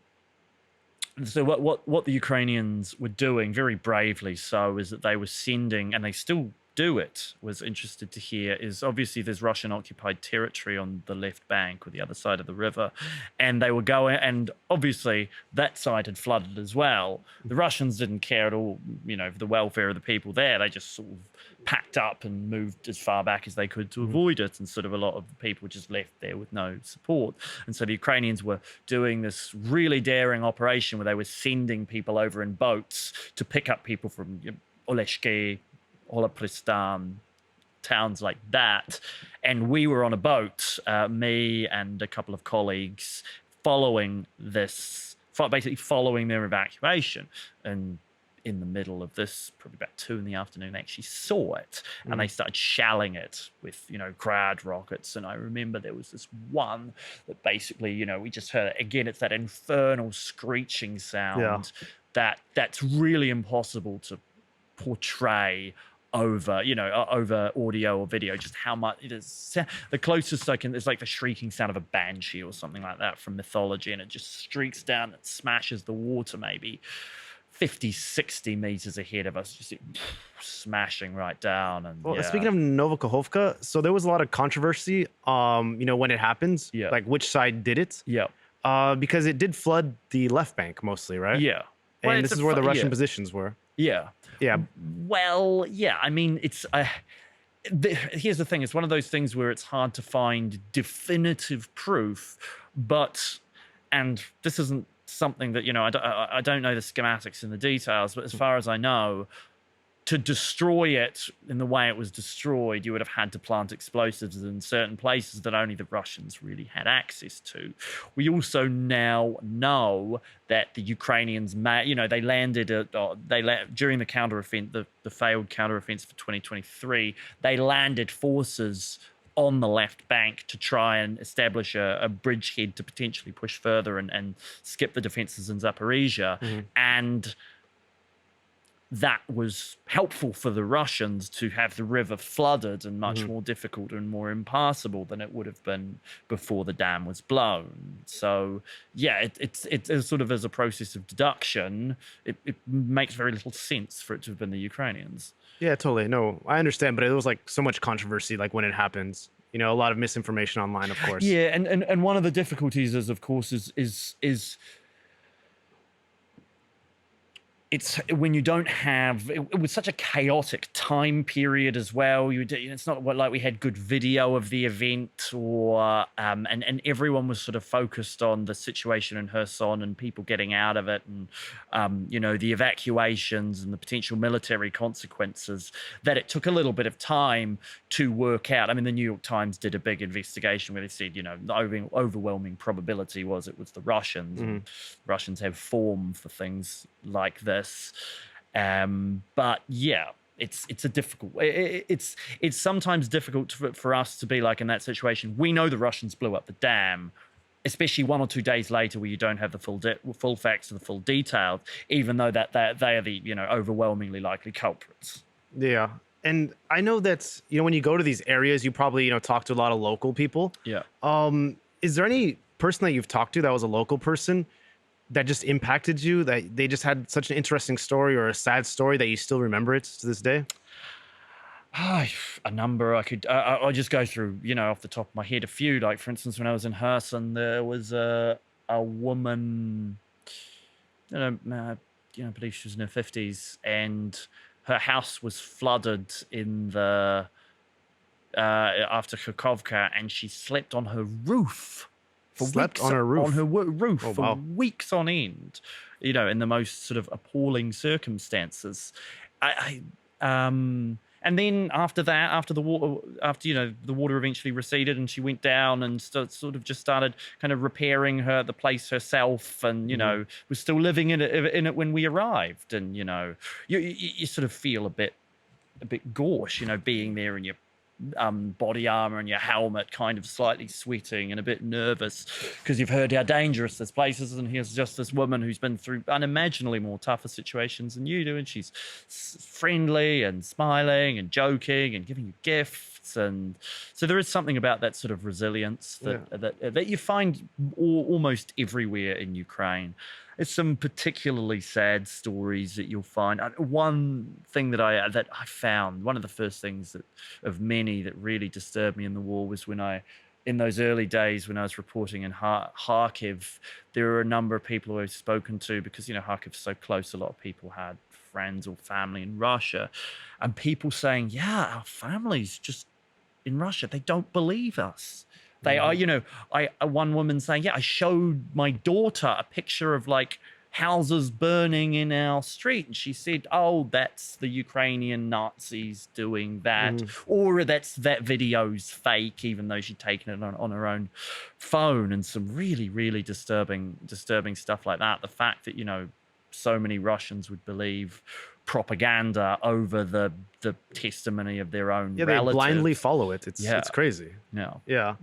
So what the Ukrainians were doing very bravely so is that they were sending, and they still do it, was interested to hear, is obviously there's Russian occupied territory on the left bank or the other side of the river, and they were going, and obviously that side had flooded as well. The Russians didn't care at all, for the welfare of the people there. They just sort of packed up and moved as far back as they could to avoid it, and sort of a lot of the people just left there with no support. And so the Ukrainians were doing this really daring operation where they were sending people over in boats to pick up people from Oleshki, Holopristan, towns like that. And we were on a boat, me and a couple of colleagues, basically following their evacuation. And in the middle of this, probably about 2 PM, they actually saw it, and they started shelling it with, Grad rockets. And I remember there was this one that basically, we just heard it. Again, it's that infernal screeching sound that's really impossible to portray over audio or video, just how much it is. The closest I can is like the shrieking sound of a banshee or something like that from mythology, and it just streaks down and smashes the water maybe 50, 60 meters ahead of us, just smashing right down. And speaking of Novokhovka, so there was a lot of controversy when it happens, like which side did it, because it did flood the left bank mostly, right? And this is where the Russian positions were. Well, I mean, it's here's the thing. It's one of those things where it's hard to find definitive proof, and this isn't something that, I don't know the schematics and the details, but as far as I know, to destroy it in the way it was destroyed, you would have had to plant explosives in certain places that only the Russians really had access to. We also now know that the Ukrainians, they landed during the counteroffensive, the failed counteroffensive for 2023. They landed forces on the left bank to try and establish a bridgehead to potentially push further and skip the defenses in Zaporizhia. And that was helpful for the Russians to have the river flooded and much more difficult and more impassable than it would have been before the dam was blown. So, it's sort of, as a process of deduction, it makes very little sense for it to have been the Ukrainians. Yeah, totally. No, I understand, but it was like so much controversy, like when it happens. A lot of misinformation online, of course. Yeah, and one of the difficulties is, of course, is it's when you don't have, it was such a chaotic time period as well. It's not like we had good video of the event, or and everyone was sort of focused on the situation in Kherson and people getting out of it, and the evacuations and the potential military consequences, that it took a little bit of time to work out. I mean, the New York Times did a big investigation where they said, the overwhelming probability was it was the Russians. Russians have form for things like this. But yeah, it's a difficult. It's sometimes difficult for us to be like in that situation. We know the Russians blew up the dam, especially 1 or 2 days later, where you don't have the full facts or the full details, even though that they are the overwhelmingly likely culprits. Yeah. And I know that, when you go to these areas, you probably, talk to a lot of local people. Yeah. Is there any person that you've talked to that was a local person that just impacted you, that they just had such an interesting story or a sad story that you still remember it to this day? A number I could. I'll just go through, off the top of my head, a few. Like, for instance, when I was in Herson, there was a woman. I believe she was in her 50s, and her house was flooded in the after Kharkovka, and she slept on her roof for Slept weeks, on her roof? on her roof Oh, for wow. weeks on end, in the most sort of appalling circumstances. And then after that, after the water eventually receded, and she went down and sort of just started kind of repairing the place herself, and was still living in it when we arrived. And you sort of feel a bit gauche, being there in your body armor and your helmet, kind of slightly sweating and a bit nervous because you've heard how dangerous this place is, and here's just this woman who's been through unimaginably more tougher situations than you do, and she's friendly and smiling and joking and giving you gifts. And so there is something about that sort of resilience that you find almost everywhere in Ukraine. It's some particularly sad stories that you'll find. One thing that I found, one of the first things of many that really disturbed me in the war, was in those early days when I was reporting in Kharkiv, there were a number of people who I've spoken to, because Kharkiv's so close. A lot of people had friends or family in Russia, and people saying, "Yeah, our families just in Russia, they don't believe us." They are, one woman saying, "Yeah, I showed my daughter a picture of like houses burning in our street, and she said, 'Oh, that's the Ukrainian Nazis doing that,' or that video's fake," even though she'd taken it on her own phone. And some really, really disturbing stuff like that. The fact that so many Russians would believe propaganda over the testimony of their own relatives. They blindly follow it. It's crazy. Yeah.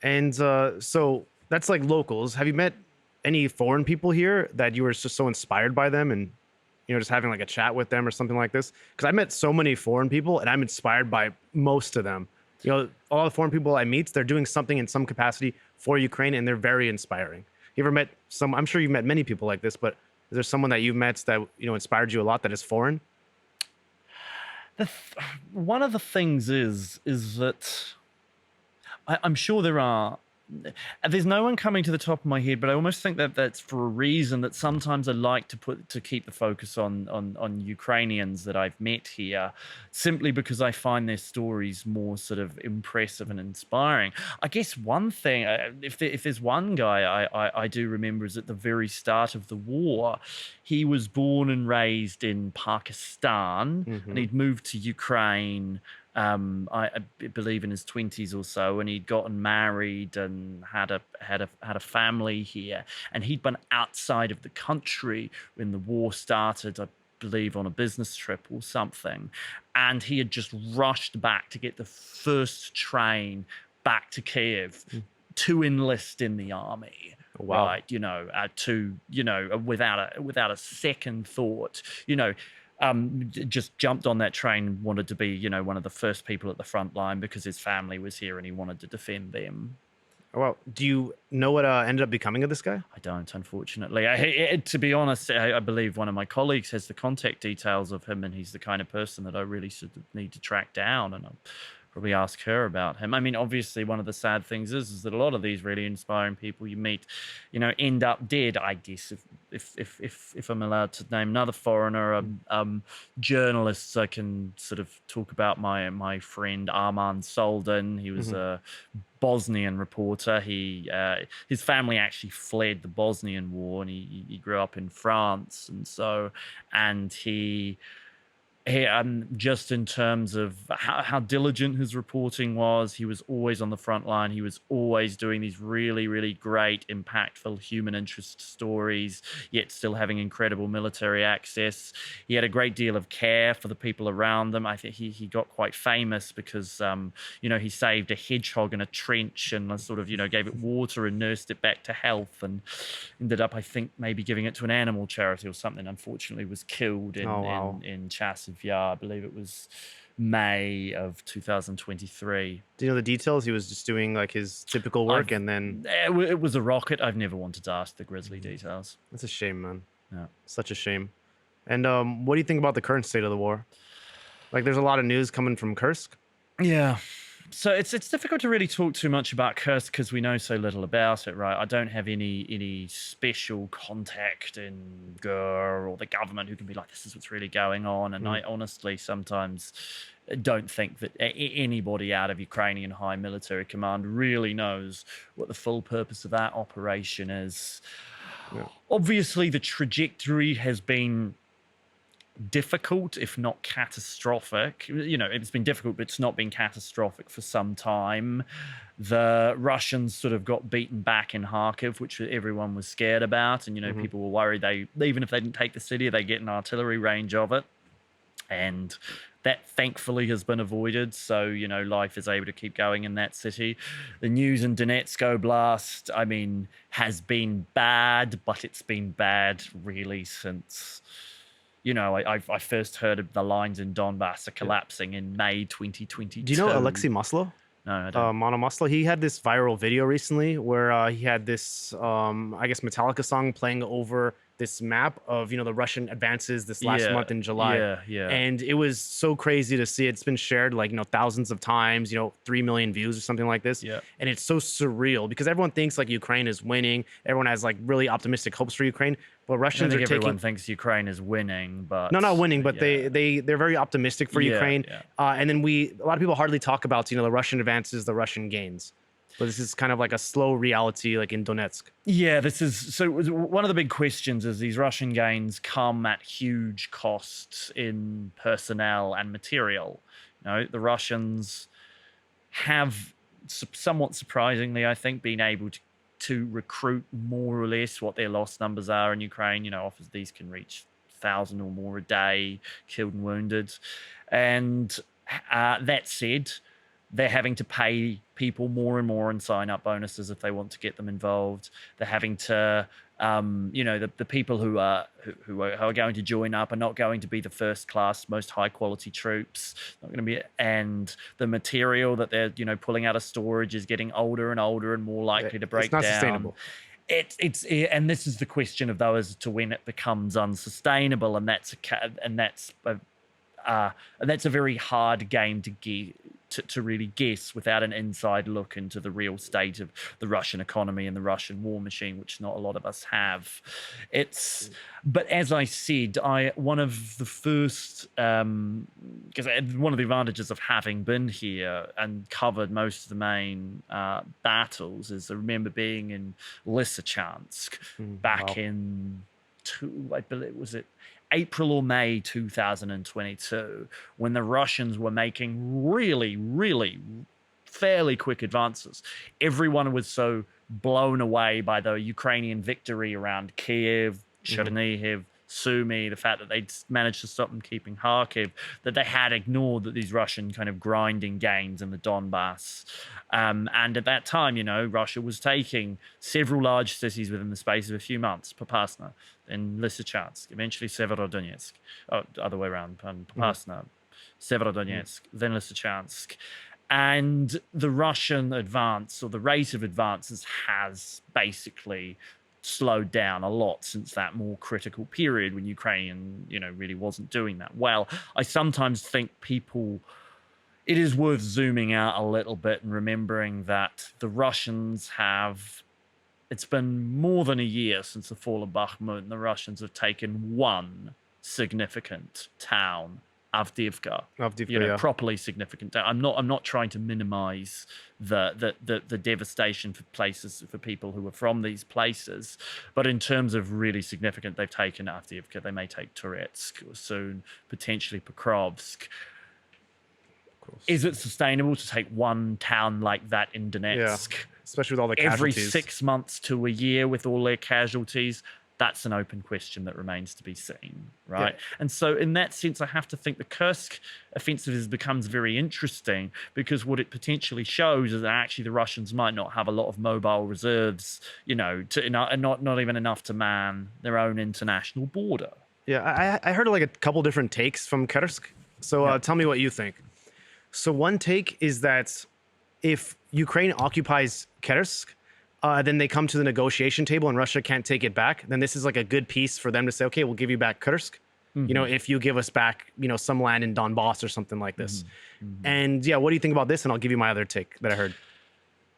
And so that's like locals. Have you met any foreign people here that you were just so inspired by them, and just having like a chat with them or something like this? Because I met so many foreign people, and I'm inspired by most of them. All the foreign people I meet, they're doing something in some capacity for Ukraine, and they're very inspiring. You ever met some? I'm sure you've met many people like this, but is there someone that you've met that inspired you a lot that is foreign? One of the things is that I'm sure there's no one coming to the top of my head, but I almost think that that's for a reason, that sometimes I like to keep the focus on Ukrainians that I've met here, simply because I find their stories more sort of impressive and inspiring. I guess one thing, if there's one guy I do remember, is at the very start of the war. He was born and raised in Pakistan, and he'd moved to Ukraine, I believe in his 20s or so, and he'd gotten married and had a family here, and he'd been outside of the country when the war started, I believe on a business trip or something, and he had just rushed back to get the first train back to Kiev to enlist in the army. Oh, wow. Right, without a second thought, just jumped on that train, wanted to be, one of the first people at the front line because his family was here and he wanted to defend them. Well, do you know what ended up becoming of this guy? I don't, unfortunately. To be honest, I believe one of my colleagues has the contact details of him, and he's the kind of person that I really sort of need to track down, and I'll probably ask her about him. I mean, obviously, one of the sad things is that a lot of these really inspiring people you meet, end up dead. I guess if I'm allowed to name another foreigner, journalists, I can sort of talk about my friend Arman Soldan. He was a Bosnian reporter. His family actually fled the Bosnian War, and he grew up in France, and he just in terms of how diligent his reporting was. He was always on the front line. He was always doing these really, really great, impactful human interest stories, yet still having incredible military access. He had a great deal of care for the people around them. I think he got quite famous because, he saved a hedgehog in a trench and sort of, gave it water and nursed it back to health, and ended up, I think, maybe giving it to an animal charity or something. Unfortunately, was killed in Chasiv Yar. I believe it was May of 2023. Do you know the details? He was just doing like his typical work, and then it was a rocket. I've never wanted to ask the grisly details. that's a shame, man. Yeah. Such a shame. And what do you think about the current state of the war? Like, there's a lot of news coming from Kursk. Yeah. So it's difficult to really talk too much about Kursk because we know so little about it, right? I don't have any special contact in GER or the government who can be like, this is what's really going on. And I honestly sometimes don't think that anybody out of Ukrainian high military command really knows what the full purpose of that operation is. Yeah. Obviously, the trajectory has been difficult, if not catastrophic. It's been difficult, but it's not been catastrophic for some time. The Russians sort of got beaten back in Kharkiv, which everyone was scared about. And, people were worried even if they didn't take the city, they get an artillery range of it. And that thankfully has been avoided. So, life is able to keep going in that city. The news in Donetsk Oblast, has been bad, but it's been bad really since... I first heard of the lines in Donbass are collapsing in May 2022. Do you know Alexei Maslow? No, I don't. Mono Maslow. He had this viral video recently where he had this, I guess, Metallica song playing over this map of, the Russian advances this last month in July. Yeah. And it was so crazy to see. It's been shared like, thousands of times, 3 million views or something like this. Yeah. And it's so surreal because everyone thinks like Ukraine is winning. Everyone has like really optimistic hopes for Ukraine. But Russians everyone thinks Ukraine is winning, but... No, not winning, but they're very optimistic for Ukraine. Yeah. And then a lot of people hardly talk about, the Russian advances, the Russian gains. But this is kind of like a slow reality, like in Donetsk. Yeah, so one of the big questions is these Russian gains come at huge costs in personnel and material. The Russians have, somewhat surprisingly, I think, been able to recruit more or less what their loss numbers are in Ukraine. Offers these can reach 1,000 or more a day, killed and wounded. And that said, they're having to pay people more and more and sign up bonuses if they want to get them involved. They're having to, the people who are going to join up are not going to be the first class, most high quality troops. Not going to be, and the material that they're pulling out of storage is getting older and older and more likely to break down. It's not sustainable. And this is the question of though as to when it becomes unsustainable, and that's a very hard game to really guess without an inside look into the real state of the Russian economy and the Russian war machine, which not a lot of us have. But as I said, one of the first, because one of the advantages of having been here and covered most of the main battles is I remember being in Lysychansk back in I believe, was it April or May 2022, when the Russians were making really, really fairly quick advances. Everyone was so blown away by the Ukrainian victory around Kiev, Chernihiv, Sumy, the fact that they'd managed to stop them keeping Kharkiv, that they had ignored that these Russian kind of grinding gains in the Donbass. And at that time, Russia was taking several large cities within the space of a few months. Popasna, then Lysychansk, eventually Severodonetsk. Oh, other way around, Popasna, Severodonetsk, then Lysychansk. And the Russian advance, or the rate of advances, has basically slowed down a lot since that more critical period when Ukraine, really wasn't doing that well. I sometimes think it is worth zooming out a little bit and remembering that the Russians it's been more than a year since the fall of Bakhmut, and the Russians have taken one significant town Avdiivka. Avdiivka, yeah. Properly significant. I'm not trying to minimize the devastation for people who are from these places, but in terms of really significant, they've taken Avdiivka. They may take Turetsk or soon, potentially Pokrovsk. Is it sustainable to take one town like that in Donetsk? Yeah, especially with all the Every casualties. 6 months to a year with all their casualties? That's an open question that remains to be seen, right? Yeah. And so in that sense, I have to think the Kursk offensive becomes very interesting, because what it potentially shows is that actually the Russians might not have a lot of mobile reserves, and not even enough to man their own international border. Yeah, I heard like a couple different takes from Kursk. So tell me what you think. So one take is that if Ukraine occupies Kursk, then they come to the negotiation table and Russia can't take it back, then this is like a good piece for them to say, okay, we'll give you back Kursk, if you give us back, some land in Donbass or something like this. And yeah, what do you think about this? And I'll give you my other take that I heard.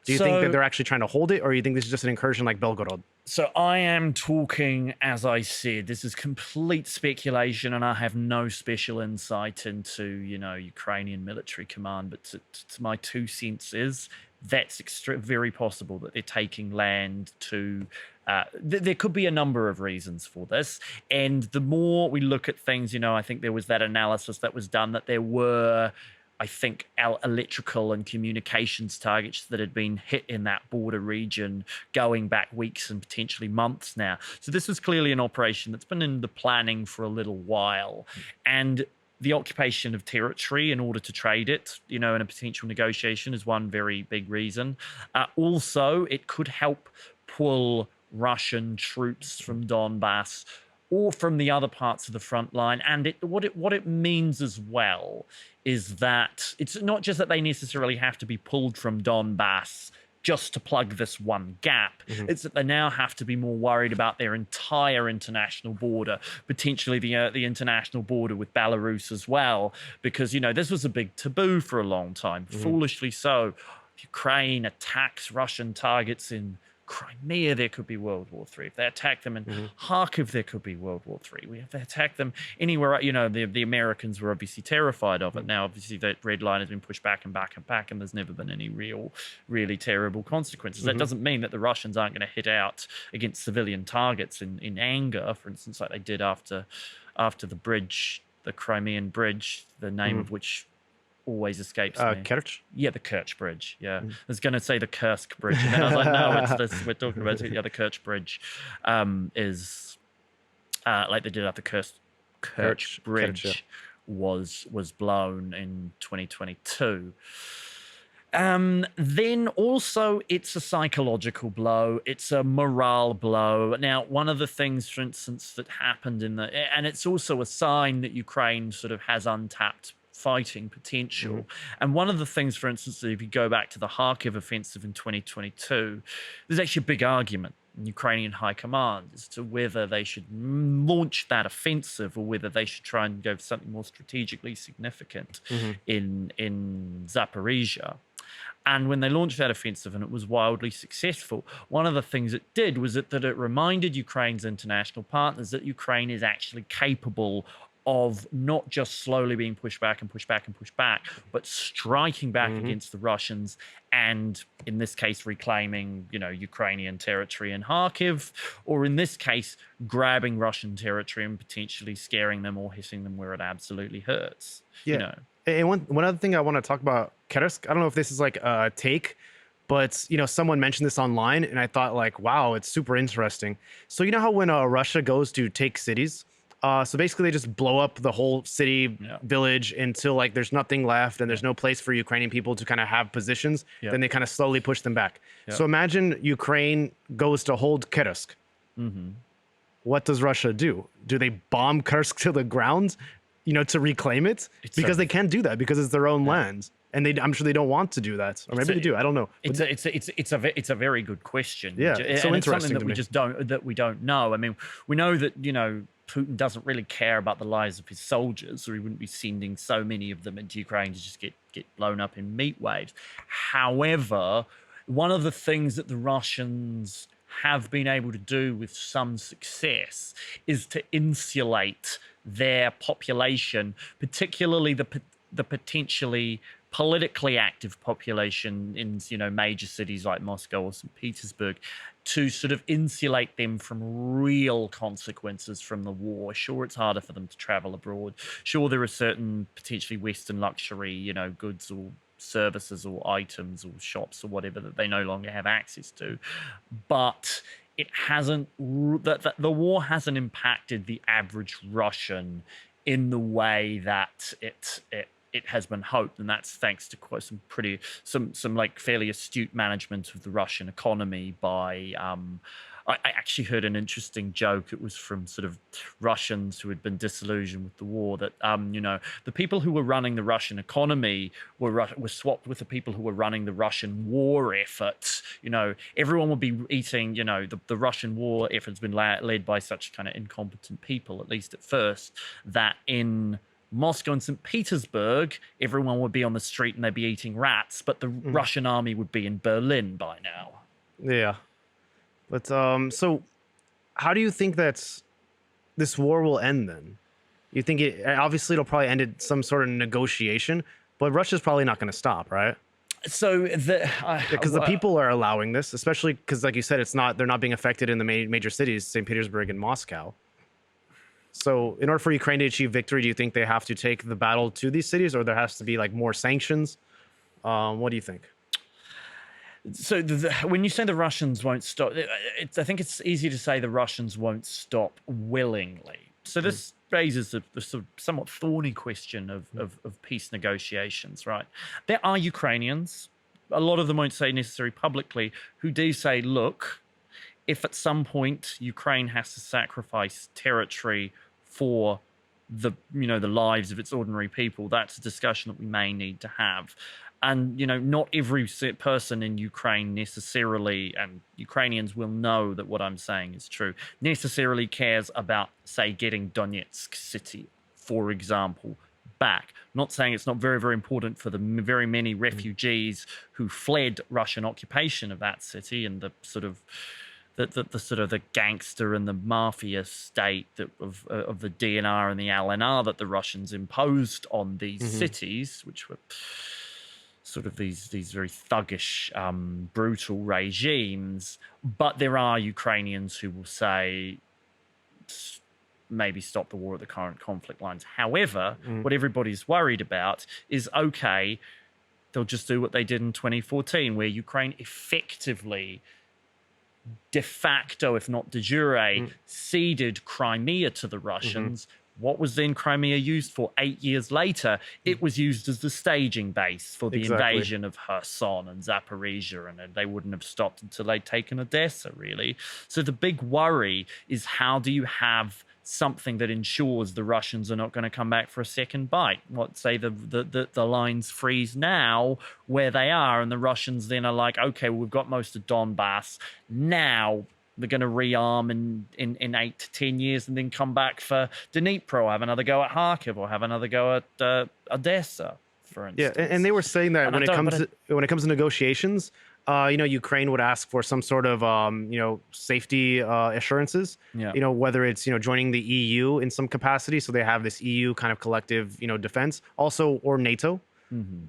Do you think that they're actually trying to hold it, or you think this is just an incursion like Belgorod? So I am talking, as I said, this is complete speculation, and I have no special insight into, Ukrainian military command. But to my 2 cents is that's very possible that they're taking land to. There could be a number of reasons for this, and the more we look at things, I think there was that analysis that was done that there were, I think, electrical and communications targets that had been hit in that border region going back weeks and potentially months now. So this was clearly an operation that's been in the planning for a little while. And the occupation of territory in order to trade it, in a potential negotiation is one very big reason. Also, it could help pull Russian troops from Donbass or from the other parts of the front line. And what it means as well is that it's not just that they necessarily have to be pulled from Donbass just to plug this one gap. It's that they now have to be more worried about their entire international border, potentially the international border with Belarus as well, because, this was a big taboo for a long time, foolishly so. If Ukraine attacks Russian targets in Crimea, there could be World War III. If they attack them in Kharkiv, there could be World War III. If they attack them anywhere, the Americans were obviously terrified of it. Now, obviously, that red line has been pushed back and back and back, and there's never been any really terrible consequences. That doesn't mean that the Russians aren't going to hit out against civilian targets in anger, for instance, like they did after the bridge, the Crimean bridge, the name of which always escapes me. Kerch? Yeah, the Kerch Bridge. Yeah. I was going to say the Kursk Bridge. And then I was like, no, it's this. We're talking about the other Kerch Bridge is like they did after Kerch Bridge was blown in 2022. Then also it's a psychological blow. It's a morale blow. Now, one of the things, for instance, that happened and it's also a sign that Ukraine sort of has untapped fighting potential. And one of the things, for instance, if you go back to the Kharkiv offensive in 2022, there's actually a big argument in Ukrainian high command as to whether they should launch that offensive or whether they should try and go for something more strategically significant in Zaporizhia. And when they launched that offensive and it was wildly successful, one of the things it did was that it reminded Ukraine's international partners that Ukraine is actually capable of not just slowly being pushed back and pushed back and pushed back, but striking back against the Russians and, in this case, reclaiming, Ukrainian territory in Kharkiv, or in this case, grabbing Russian territory and potentially scaring them or hitting them where it absolutely hurts. Yeah. And one other thing I want to talk about Kursk, I don't know if this is like a take, but, someone mentioned this online and I thought like, wow, it's super interesting. So how when Russia goes to take cities, so basically they just blow up the whole city, village until like there's nothing left and there's no place for Ukrainian people to kind of have positions. Then they kind of slowly push them back. So imagine Ukraine goes to hold Kursk. What does Russia do? Do they bomb Kursk to the ground, to reclaim it? Because they can't do that because it's their own land. And I'm sure they don't want to do that, or maybe they do. I don't know. It's a very good question. Yeah, it's so interesting interesting that we don't know. I mean, we know that Putin doesn't really care about the lives of his soldiers, or he wouldn't be sending so many of them into Ukraine to just get blown up in meat waves. However, one of the things that the Russians have been able to do with some success is to insulate their population, particularly the potentially politically active population in, you know, major cities like Moscow or St. Petersburg, to sort of insulate them from real consequences from the war. Sure, it's harder for them to travel abroad. Sure, there are certain potentially Western luxury, you know, goods or services or items or shops or whatever that they no longer have access to. But it hasn't, the war hasn't impacted the average Russian in the way that it has been hoped, and that's thanks to quite some like fairly astute management of the Russian economy by I actually heard an interesting joke. It was from sort of Russians who had been disillusioned with the war, that you know, the people who were running the Russian economy were swapped with the people who were running the Russian war effort. You know, everyone would be eating, you know, the Russian war effort has been led by such kind of incompetent people, at least at first, that in Moscow and St. Petersburg, everyone would be on the street and they'd be eating rats, but the Russian army would be in Berlin by now. Yeah. But so how do you think that this war will end then? You think obviously it'll probably end at some sort of negotiation, but Russia's probably not going to stop, right? So Because the people are allowing this, especially because, like you said, they're not being affected in the major cities, St. Petersburg and Moscow. So in order for Ukraine to achieve victory, do you think they have to take the battle to these cities, or there has to be like more sanctions? What do you think? So when you say the Russians won't stop, I think it's easy to say the Russians won't stop willingly. So this raises a sort of somewhat thorny question of peace negotiations, right? There are Ukrainians, a lot of them won't say necessarily publicly, who do say, look, if at some point Ukraine has to sacrifice territory for the lives of its ordinary people, that's a discussion that we may need to have. And, you know, not every person in Ukraine necessarily, and Ukrainians will know that what I'm saying is true, necessarily cares about, say, getting Donetsk city, for example, back. I'm not saying it's not very, very important for the very many refugees who fled Russian occupation of that city and the sort of the gangster and the mafia state of the DNR and the LNR that the Russians imposed on these cities, which were sort of these very thuggish, brutal regimes. But there are Ukrainians who will say, maybe stop the war at the current conflict lines. However, what everybody's worried about is, okay, they'll just do what they did in 2014, where Ukraine effectively, de facto, if not de jure, ceded Crimea to the Russians. What was then Crimea used for 8 years later? It was used as the staging base for the invasion of Kherson and Zaporizhia, and they wouldn't have stopped until they'd taken Odessa, really. So the big worry is, how do you have something that ensures the Russians are not going to come back for a second bite? What, say the lines freeze now where they are, and the Russians then are like, okay, well, we've got most of Donbass. Now they're going to rearm in 8 to 10 years and then come back for Dnipro, have another go at Kharkiv, or have another go at Odessa, for instance. Yeah, and they were saying that when it comes to negotiations, you know, Ukraine would ask for some sort of, you know, safety assurances, you know, whether it's, you know, joining the EU in some capacity. So they have this EU kind of collective, you know, defense also, or NATO.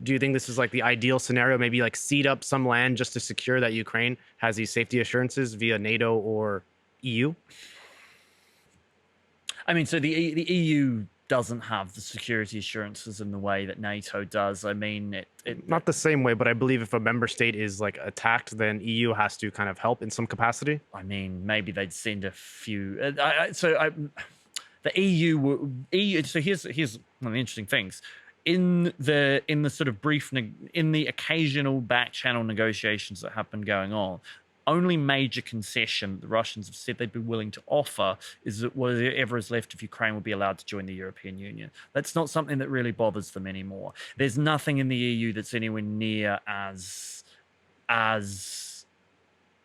Do you think this is like the ideal scenario? Maybe like cede up some land just to secure that Ukraine has these safety assurances via NATO or EU? I mean, so the EU doesn't have the security assurances in the way that NATO does. I mean, not the same way, but I believe if a member state is like attacked, then EU has to kind of help in some capacity. I mean, maybe they'd send a few. The EU. So here's one of the interesting things. In the sort of in the occasional back channel negotiations that have been going on, only major concession the Russians have said they'd be willing to offer is that whatever is left of Ukraine will be allowed to join the European Union. That's not something that really bothers them anymore. There's nothing in the EU that's anywhere near as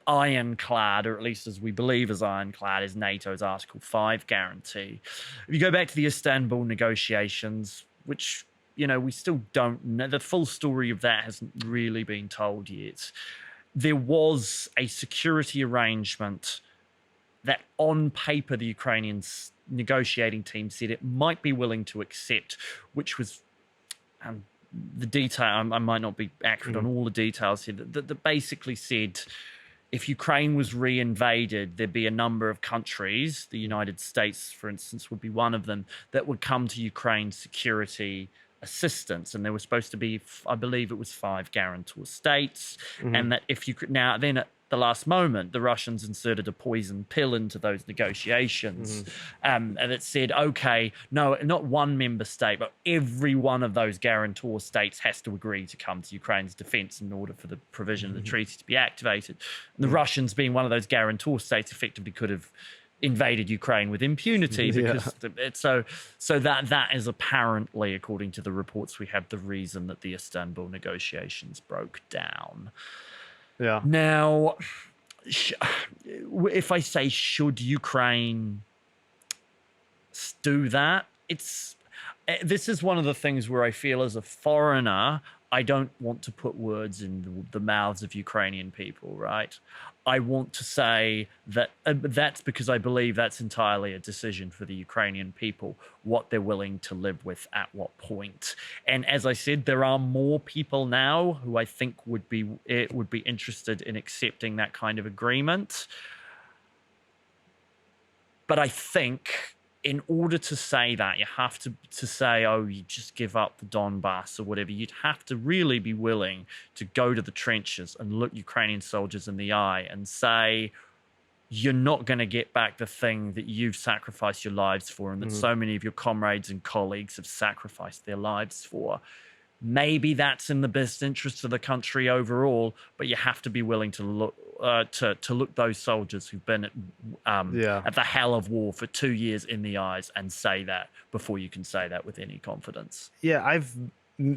ironclad, or at least as we believe as ironclad, as NATO's Article 5 guarantee. If you go back to the Istanbul negotiations, which, you know, we still don't know, the full story of that hasn't really been told yet. There was a security arrangement that on paper the Ukrainians negotiating team said it might be willing to accept, which was the detail. I might not be accurate on all the details here. That basically said, if Ukraine was reinvaded, there'd be a number of countries, the United States, for instance, would be one of them, that would come to Ukraine's security assistance. And there was supposed to be, I believe it was 5 guarantor states. And that if you could now, then at the last moment, the Russians inserted a poison pill into those negotiations. And it said, okay, no, not one member state, but every one of those guarantor states has to agree to come to Ukraine's defense in order for the provision of the treaty to be activated. The Russians, being one of those guarantor states, effectively could have invaded Ukraine with impunity because so that is apparently, according to the reports we have, the reason that the Istanbul negotiations broke down. Yeah. Now, if I say, should Ukraine do that? This is one of the things where I feel as a foreigner, I don't want to put words in the mouths of Ukrainian people, right? I want to say that that's because I believe that's entirely a decision for the Ukrainian people, what they're willing to live with at what point. And as I said, there are more people now who I think would be interested in accepting that kind of agreement. But I think in order to say that, you have to say, oh, you just give up the Donbass or whatever. You'd have to really be willing to go to the trenches and look Ukrainian soldiers in the eye and say, you're not going to get back the thing that you've sacrificed your lives for and that so many of your comrades and colleagues have sacrificed their lives for. Maybe that's in the best interest of the country overall, but you have to be willing to look to look those soldiers who've been at the hell of war for 2 years in the eyes and say that before you can say that with any confidence. Yeah, I've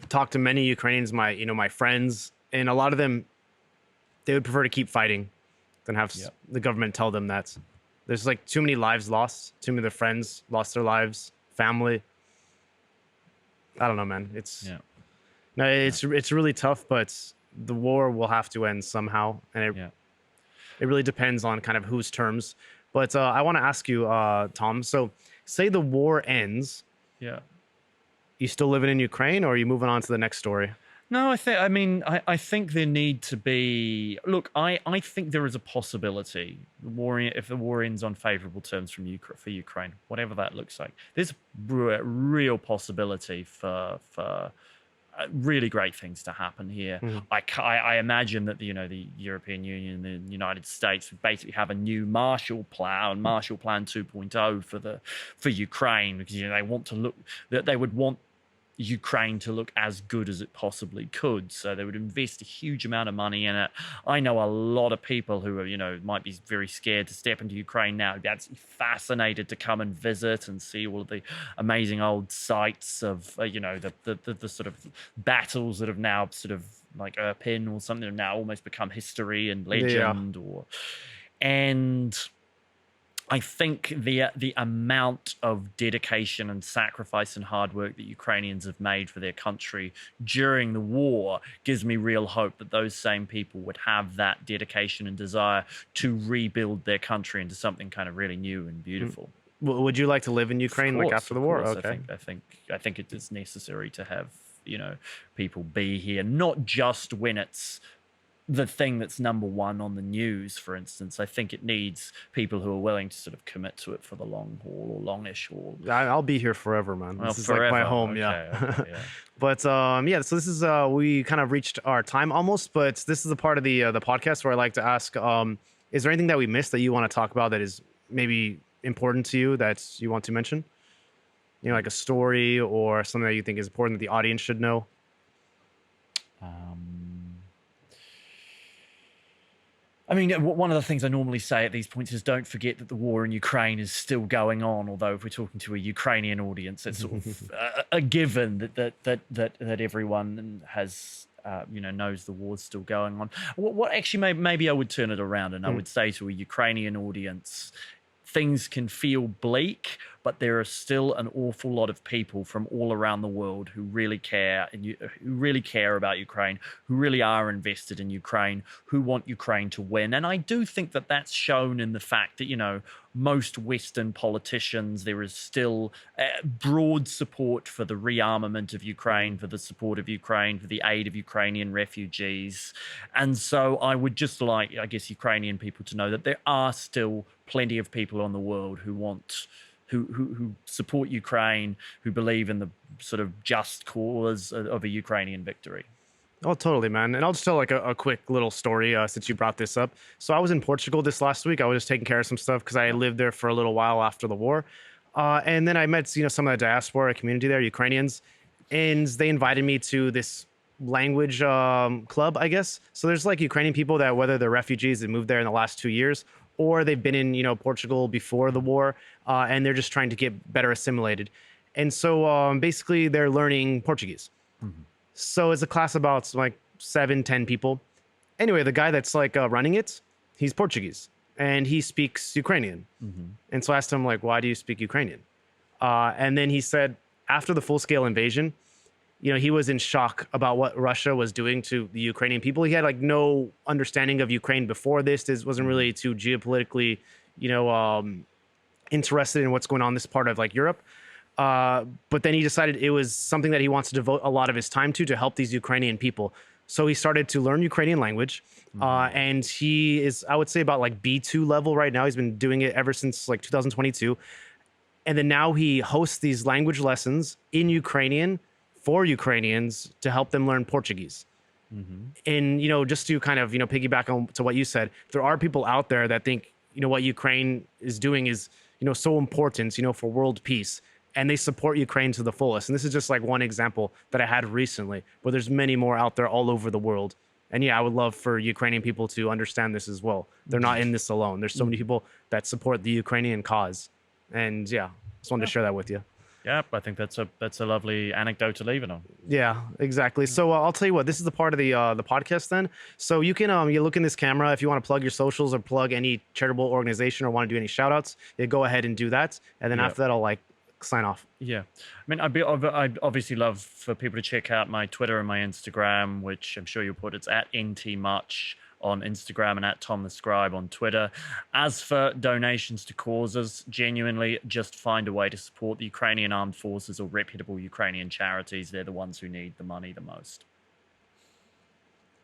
talked to many Ukrainians, my friends, and a lot of them, they would prefer to keep fighting than have the government tell them that. There's like too many lives lost, too many of their friends lost their lives, family. I don't know, man. It's really tough, but the war will have to end somehow, and it really depends on kind of whose terms. But I want to ask you, Tom. So, say the war ends. Yeah. You still living in Ukraine, or are you moving on to the next story? No, I think there need to be. Look, I think there is a possibility if the war ends on favourable terms for Ukraine, whatever that looks like. There's a real possibility for really great things to happen here. I imagine that the European Union and the United States would basically have a new Marshall Plan 2.0 for Ukraine, because they want to look that they would want Ukraine to look as good as it possibly could. So they would invest a huge amount of money in it. I know a lot of people who are, might be very scared to step into Ukraine now. That's fascinated to come and visit and see all of the amazing old sites of, the sort of battles that have now sort of like Irpin or something have now almost become history and legend and I think the amount of dedication and sacrifice and hard work that Ukrainians have made for their country during the war gives me real hope that those same people would have that dedication and desire to rebuild their country into something kind of really new and beautiful. Would you like to live in Ukraine like after the war? Okay. I think it is necessary to have people be here, not just when it's the thing that's number one on the news, for instance. I think it needs people who are willing to sort of commit to it for the long haul or longish haul. I'll be here forever, man. This is forever. like my home, Okay, But so this is we kind of reached our time almost, but this is the part of the podcast where I like to ask, is there anything that we missed that you want to talk about that is maybe important to you that you want to mention? Like a story or something that you think is important that the audience should know? I mean, one of the things I normally say at these points is don't forget that the war in Ukraine is still going on. Although if we're talking to a Ukrainian audience, it's sort of a given that everyone has knows the war's still going on. What actually maybe I would turn it around and I would say to a Ukrainian audience, things can feel bleak, but there are still an awful lot of people from all around the world who really care and who really care about Ukraine, who really are invested in Ukraine, who want Ukraine to win. And I do think that that's shown in the fact that, most Western politicians, there is still broad support for the rearmament of Ukraine, for the support of Ukraine, for the aid of Ukrainian refugees. And so I would just like, I guess, Ukrainian people to know that there are still plenty of people on the world who support Ukraine, who believe in the sort of just cause of a Ukrainian victory. Oh, totally, man. And I'll just tell like a quick little story since you brought this up. So I was in Portugal this last week. I was just taking care of some stuff because I lived there for a little while after the war. And then I met, some of the diaspora community there, Ukrainians, and they invited me to this language club, I guess. So there's like Ukrainian people that, whether they're refugees that moved there in the last 2 years, or they've been in, Portugal before the war, and they're just trying to get better assimilated. And so basically they're learning Portuguese. Mm-hmm. So it's a class about like 7-10 people. Anyway, the guy that's like running it, he's Portuguese and he speaks Ukrainian. Mm-hmm. And so I asked him like, why do you speak Ukrainian? And then he said, after the full-scale invasion, he was in shock about what Russia was doing to the Ukrainian people. He had like no understanding of Ukraine before this. This wasn't really too geopolitically, interested in what's going on in this part of like Europe. But then he decided it was something that he wants to devote a lot of his time to help these Ukrainian people. So he started to learn Ukrainian language. And he is, I would say, about like B2 level right now. He's been doing it ever since like 2022. And then now he hosts these language lessons in Ukrainian for Ukrainians to help them learn Portuguese. Mm-hmm. And, just to kind of, piggyback on to what you said, there are people out there that think, what Ukraine is doing is, so important, for world peace. And they support Ukraine to the fullest. And this is just like one example that I had recently, but there's many more out there all over the world. And yeah, I would love for Ukrainian people to understand this as well. They're not in this alone. There's so many people that support the Ukrainian cause. And yeah, just wanted to share that with you. Yeah, I think that's a lovely anecdote to leave it on. Yeah, exactly. So I'll tell you what, this is the part of the podcast then. So you can you look in this camera if you want to plug your socials or plug any charitable organization or want to do any shout outs, you go ahead and do that. And then after that, I'll like sign off. Yeah. I mean, I'd obviously love for people to check out my Twitter and my Instagram, which I'm sure you'll put. It's at @NTMutch on Instagram and at Tom the Scribe on Twitter. As for donations to causes, genuinely just find a way to support the Ukrainian armed forces or reputable Ukrainian charities. They're the ones who need the money the most.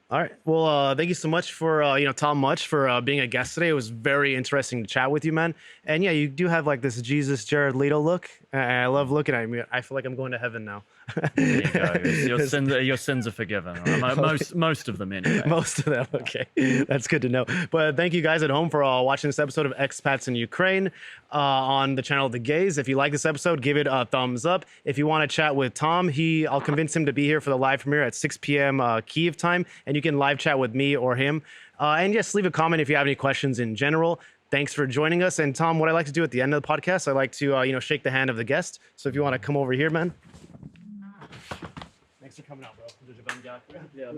All right. Well, thank you so much for, Tom Mutch for being a guest today. It was very interesting to chat with you, man. And yeah, you do have like this Jesus Jared Leto look. I love looking at you. I feel like I'm going to heaven now. There you go. Your sins are forgiven. Most of them anyway. Most of them. Okay. That's good to know. But thank you guys at home for watching this episode of Expats in Ukraine on the channel The Gays. If you like this episode, give it a thumbs up. If you want to chat with Tom, I'll convince him to be here for the live premiere at 6 p.m. Kyiv time. And you can live chat with me or him. And just leave a comment if you have any questions in general. Thanks for joining us. And Tom, what I like to do at the end of the podcast, I like to, shake the hand of the guest. So if you want to come over here, man. Thanks for coming out, bro. Yeah,